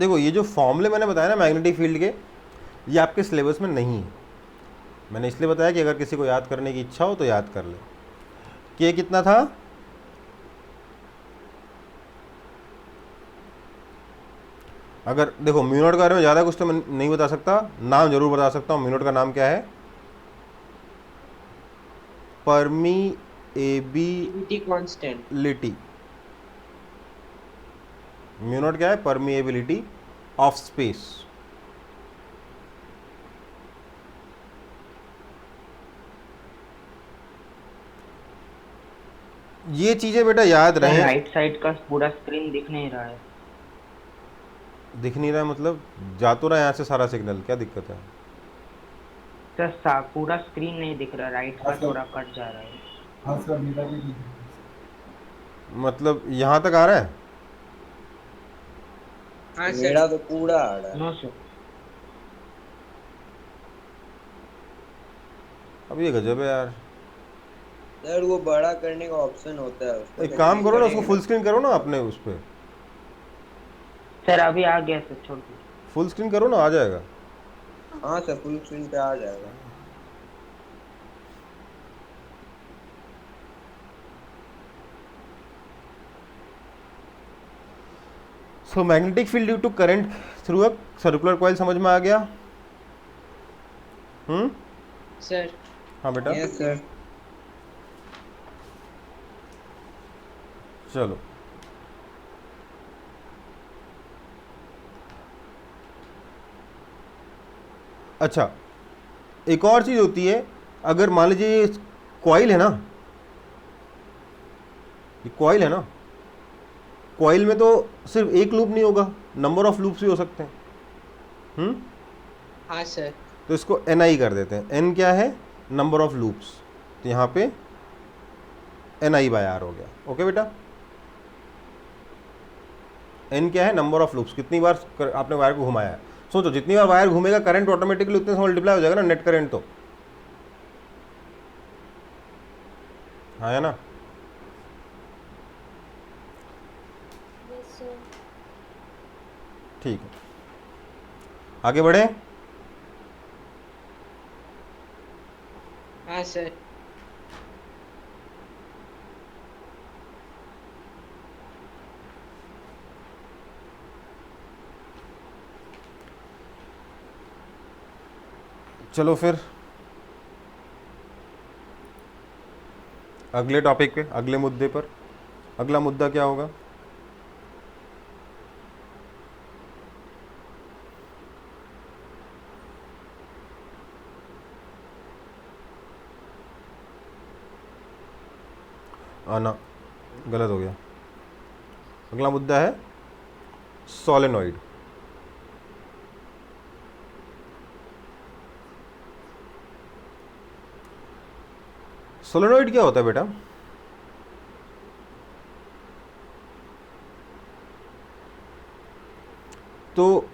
देखो ये जो फॉर्मूले मैंने बताया ना मैग्नेटिक फील्ड के, ये आपके सिलेबस में नहीं है। मैंने इसलिए बताया कि अगर किसी को याद करने की इच्छा हो तो याद कर ले। के कितना था? अगर देखो म्यू नॉट के बारे में ज़्यादा कुछ तो मैं नहीं बता सकता, नाम जरूर बता सकता हूँ। म्यू नॉट का नाम क्या है? परमीएबिलिटी। कांस्टेंट। म्यू नॉट क्या है? परमीएबिलिटी ऑफ स्पेस। ये चीजें बेटा याद रहे। राइट साइड का पूरा स्क्रीन दिख नहीं रहा है। दिख नहीं रहा है मतलब जा तो रहा है यहाँ से सारा सिग्नल, क्या दिक्कत है? सर पूरा स्क्रीन नहीं दिख रहा, राइट का अच्छा। थोड़ा कट जा रहा है। हाँ सर, मेरा भी नहीं। मतलब यहाँ तक आ रहा है? हाँ सर। मेरा तो पूरा आ रहा है। No sir. अब ये गजब है यार। सर वो बड़ा करने का ऑप्शन होता है, उसको एक काम करो ना, उसको करेंगे फुल स्क्रीन करो ना अपने उस पर। सर अभी आ गया सर, छोड़ दीजिए। फुल स्क्रीन करो ना, आ जाएगा। हाँ सर, फुल स्क्रीन पे आ जाएगा। So magnetic field due to current through a circular coil, समझ में आ गया? सर हाँ बेटा। Yes sir. चलो अच्छा, एक और चीज़ होती है। अगर मान लीजिए ये कॉइल है ना, ये कॉइल है ना, कॉइल में तो सिर्फ एक लूप नहीं होगा, नंबर ऑफ लूप्स भी हो सकते हैं। हाँ सर। तो इसको एन आई कर देते हैं। एन क्या है? Number of loops. तो यहाँ पे एन आई बाय आर हो गया। ओके बेटा। एन क्या है? नंबर ऑफ लूप्स, कितनी बार आपने वायर को घुमाया है। सोचो जितनी बार वायर घूमेगा करंट ऑटोमेटिकली उतने से मल्टीप्लाई हो जाएगा ना, नेट करंट तो। हाँ है ना? Yes, sir. ठीक है, आगे बढ़े। हाँ सर। चलो फिर अगले टॉपिक पे, अगले मुद्दे पर। अगला मुद्दा क्या होगा? आना गलत हो गया। अगला मुद्दा है सोलेनॉइड। सोलेनॉइड क्या होता है बेटा? तो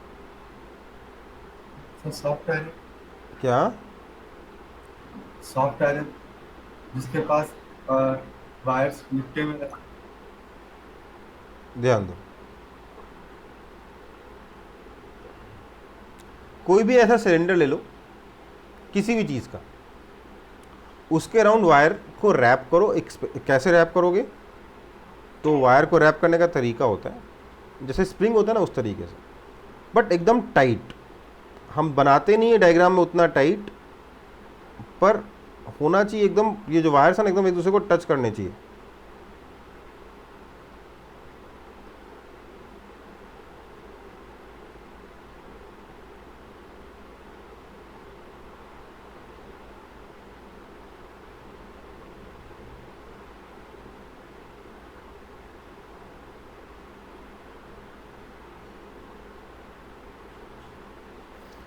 सर सॉफ्ट आयरन, क्या? सॉफ्ट आयरन जिसके पास वायर्स लिपटे हुए रहते हैं। ध्यान दो, कोई भी ऐसा सिलेंडर ले लो किसी भी चीज़ का, उसके अराउंड वायर को रैप करो। कैसे रैप करोगे? तो वायर को रैप करने का तरीका होता है जैसे स्प्रिंग होता है ना, उस तरीके से, बट एकदम टाइट। हम बनाते नहीं है डायग्राम में उतना टाइट, पर होना चाहिए एकदम, ये जो वायर्स हैं ना एकदम एक दूसरे को टच करने चाहिए।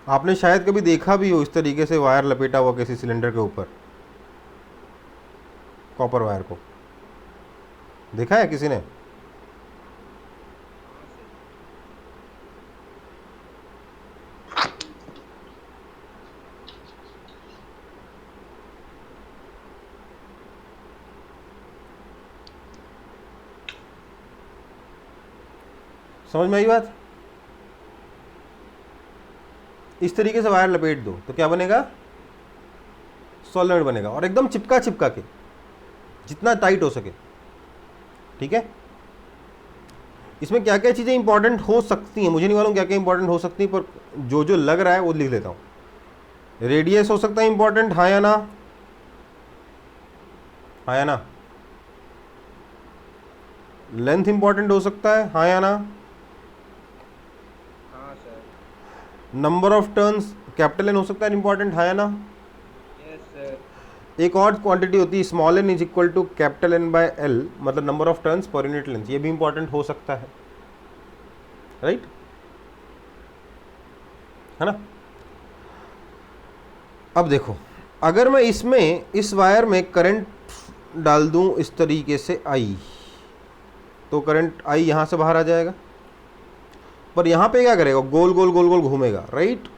आपने शायद कभी देखा भी हो इस तरीके से वायर लपेटा हुआ किसी सिलेंडर के ऊपर, कॉपर वायर को देखा है किसी ने? समझ में आई बात? इस तरीके से वायर लपेट दो तो क्या बनेगा, सोलेनॉइड बनेगा, और एकदम चिपका चिपका के, जितना टाइट हो सके। ठीक है, इसमें क्या क्या चीज़ें इंपॉर्टेंट हो सकती हैं मुझे नहीं मालूम क्या क्या इंपॉर्टेंट हो सकती हैं, पर जो जो लग रहा है वो लिख लेता हूँ। रेडियस हो सकता है इंपॉर्टेंट, हाँ या ना, हाँ या ना। लेंथ इंपॉर्टेंट हो सकता है, हाँ या ना। हाँ sir. Number of turns capital N हो सकता है इंपॉर्टेंट, हाँ या ना। Yes sir. एक और क्वांटिटी होती है small N is equal to capital N by L, मतलब नंबर ऑफ टर्न्स पर यूनिट लेंथ, ये भी इंपॉर्टेंट हो सकता है, राइट, है ना। अब देखो, अगर मैं इसमें इस वायर में करंट डाल दूं इस तरीके से आई, तो करंट आई यहां से बाहर आ जाएगा, पर यहां पे क्या करेगा, गोल गोल गोल गोल घूमेगा, राइट।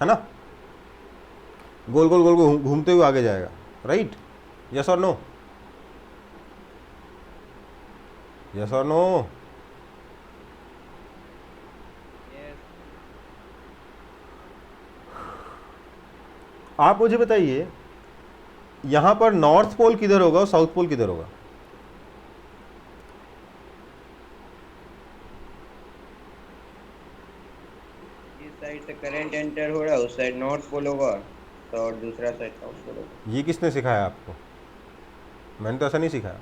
है ना, गोल गोल गोल गोल घूमते हुए आगे जाएगा, राइट। यस और नो, यस और नो। आप मुझे बताइए यहां पर नॉर्थ पोल किधर होगा और साउथ पोल किधर होगा। इस साइड से करंट एंटर हो रहा है, उस साइड नॉर्थ पोल होगा, तो और दूसरा साइड साउथ पोल होगा। ये किसने सिखाया आपको, मैंने तो ऐसा नहीं सिखाया।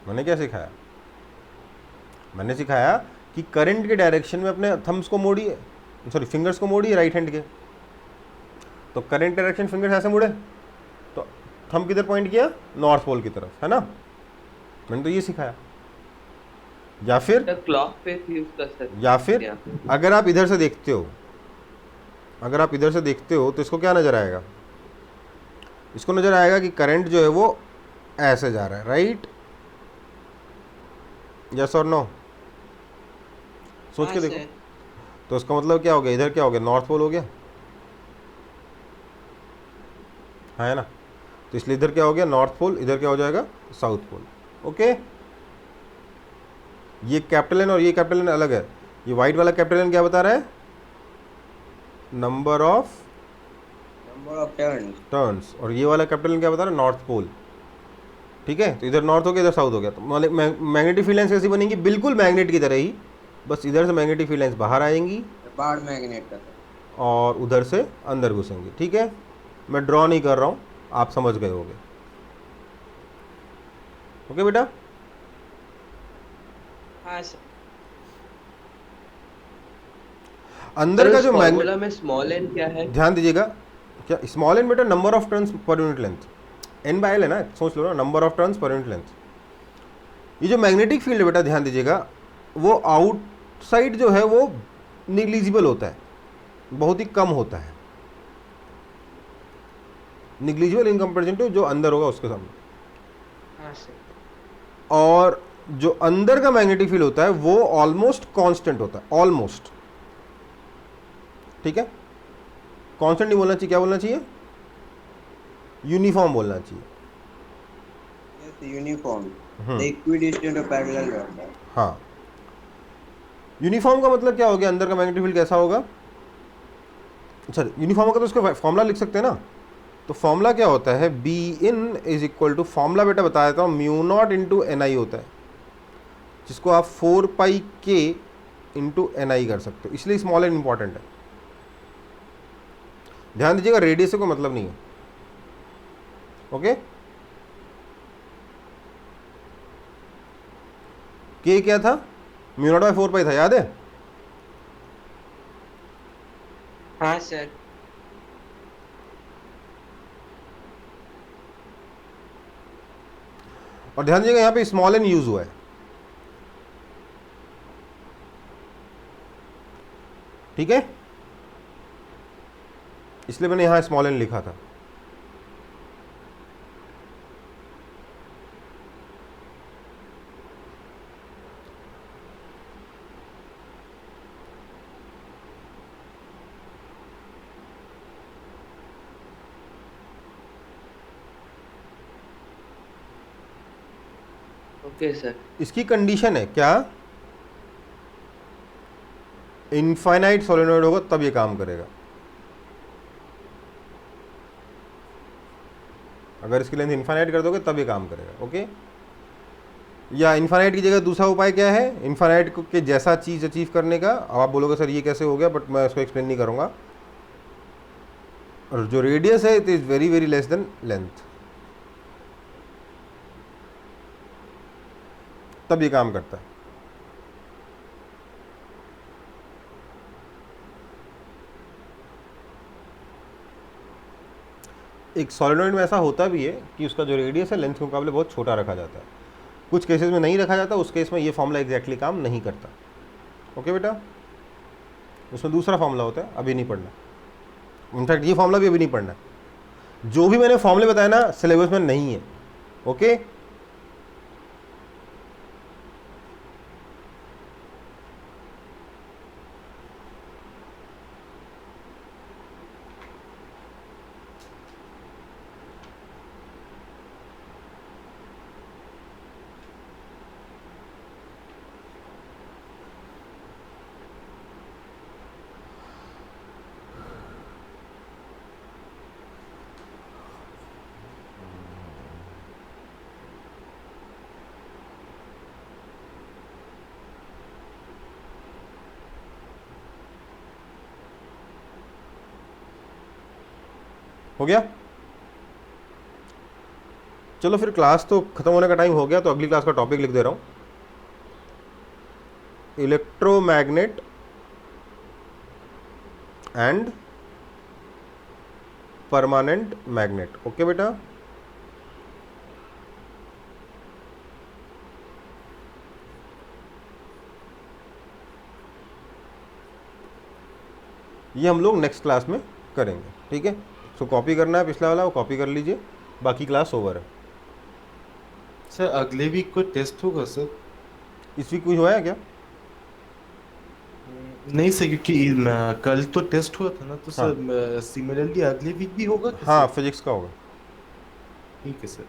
मैंने क्या सिखाया, मैंने सिखाया कि करंट के डायरेक्शन में अपने थम्स को मोड़िए, सॉरी फिंगर्स को मोड़िए राइट हैंड के, तो करंट डायरेक्शन फिंगर्स ऐसे मुड़े तो थंब किधर पॉइंट किया, नॉर्थ पोल की तरफ, है ना। मैंने तो ये सिखाया। या फिर क्लॉक फेस यूज कर सकते या फिर हैं। अगर आप इधर से देखते हो, अगर आप इधर से देखते हो तो इसको क्या नजर आएगा, इसको नजर आएगा कि करंट जो है वो ऐसे जा रहा है, राइट। यस और नो, सोच के देखो। तो इसका मतलब क्या हो गया, इधर क्या हो गया, नॉर्थ पोल हो गया, है ना। तो इसलिए इधर क्या हो गया, नॉर्थ पोल, इधर क्या हो जाएगा, साउथ पोल। ओके, ये कैपिटल एन और ये कैपिटल एन अलग है। ये व्हाइट वाला कैपिटल एन क्या बता रहा है, नंबर ऑफ टर्न्स, और ये वाला कैपिटल एन क्या बता रहा है, नॉर्थ पोल। ठीक है, तो इधर नॉर्थ हो गया, इधर साउथ हो गया, तो मैग्नेटिक फील्ड लाइंस कैसी बनेंगी, बिल्कुल मैग्नेट की तरह ही, बस इधर से मैग्नेटिक फील्ड लाइंस बाहर आएंगी, बाहर मैग्नेट का और उधर से अंदर घुसेंगी। ठीक है, मैं ड्रॉ नहीं कर रहा हूँ, आप समझ गए होंगे। ओके बेटा, हाँ सर। अंदर का जो फॉर्मूला में स्मॉल एन क्या है? ध्यान दीजिएगा, क्या स्मॉल एन बेटा, नंबर ऑफ टर्न्स पर unit length, n by l है ना, सोच लो ना, नंबर ऑफ टर्न्स पर यूनिट लेंथ। ये जो मैग्नेटिक फील्ड है बेटा, ध्यान दीजिएगा, वो आउटसाइड जो है वो निग्लिजिबल होता है, बहुत ही कम होता है, निग्लिजिबल इन कंपेरिजन टू जो अंदर होगा उसके सामने। हाँ सर। और जो अंदर का मैग्नेटिक फील्ड होता है वो ऑलमोस्ट कांस्टेंट होता है, ऑलमोस्ट। ठीक है, कांस्टेंट नहीं बोलना चाहिए, क्या बोलना चाहिए, यूनिफॉर्म बोलना चाहिए। यूनिफॉर्म, इक्विडिस्टेंट और पैरेलल रहता है। हाँ, यूनिफॉर्म का मतलब क्या हो गया, अंदर का मैग्नेटिक फील्ड कैसा होगा। अच्छा, यूनिफॉर्म का तो उसका फॉर्मूला लिख सकते हैं ना, तो फॉर्मूला क्या होता है, B in is equal to, formula बेटा बता देता हूँ, mu naught into n I होता है, जिसको आप 4 पाई के इंटू एन आई कर सकते हो, इसलिए स्मॉल एन इंपॉर्टेंट है। ध्यान दीजिएगा, रेडियस से कोई मतलब नहीं है। ओके, के क्या था, म्यू नॉट बाय 4 पाई था, याद है। हाँ सर। और ध्यान दीजिएगा यहाँ पे स्मॉल एन यूज हुआ है, ठीक है, इसलिए मैंने यहां स्मॉल एन लिखा था। Okay sir. इसकी कंडीशन है क्या, इनफाइनाइट सोलेनोइड होगा तब ये काम करेगा। अगर इसकी लेंथ इनफाइनाइट कर दोगे तब ये काम करेगा। ओके, या इनफाइनाइट की जगह दूसरा उपाय क्या है, इनफाइनाइट के जैसा चीज अचीव करने का। अब आप बोलोगे सर ये कैसे हो गया, बट मैं उसको एक्सप्लेन नहीं करूंगा। और जो रेडियस है it is very very less than length, तब ये काम करता है। एक सॉलिनॉइड में ऐसा होता भी है कि उसका जो रेडियस है लेंथ के मुकाबले बहुत छोटा रखा जाता है। कुछ केसेस में नहीं रखा जाता, उस केस में ये फॉर्मूला एग्जैक्टली काम नहीं करता। ओके बेटा, उसमें दूसरा फॉर्मूला होता है, अभी नहीं पढ़ना। इनफैक्ट ये फॉर्मूला भी अभी नहीं पढ़ना है। जो भी मैंने फॉर्मूले बताया ना सिलेबस में नहीं है। ओके, हो गया। चलो फिर क्लास तो खत्म होने का टाइम हो गया, तो अगली क्लास का टॉपिक लिख दे रहा हूं, electromagnet and permanent magnet. Okay बेटा, ये हम लोग नेक्स्ट क्लास में करेंगे। ठीक है, सो कॉपी करना है पिछला वाला, वो कॉपी कर लीजिए, बाकी क्लास ओवर है। सर अगले वीक कोई टेस्ट होगा सर? इस वीक कुछ हुआ है क्या? नहीं सर, क्योंकि कल तो टेस्ट हुआ था ना, तो सर सिमिलरली अगले वीक भी होगा क्या हाँ, सर? फिजिक्स का होगा। ठीक है सर।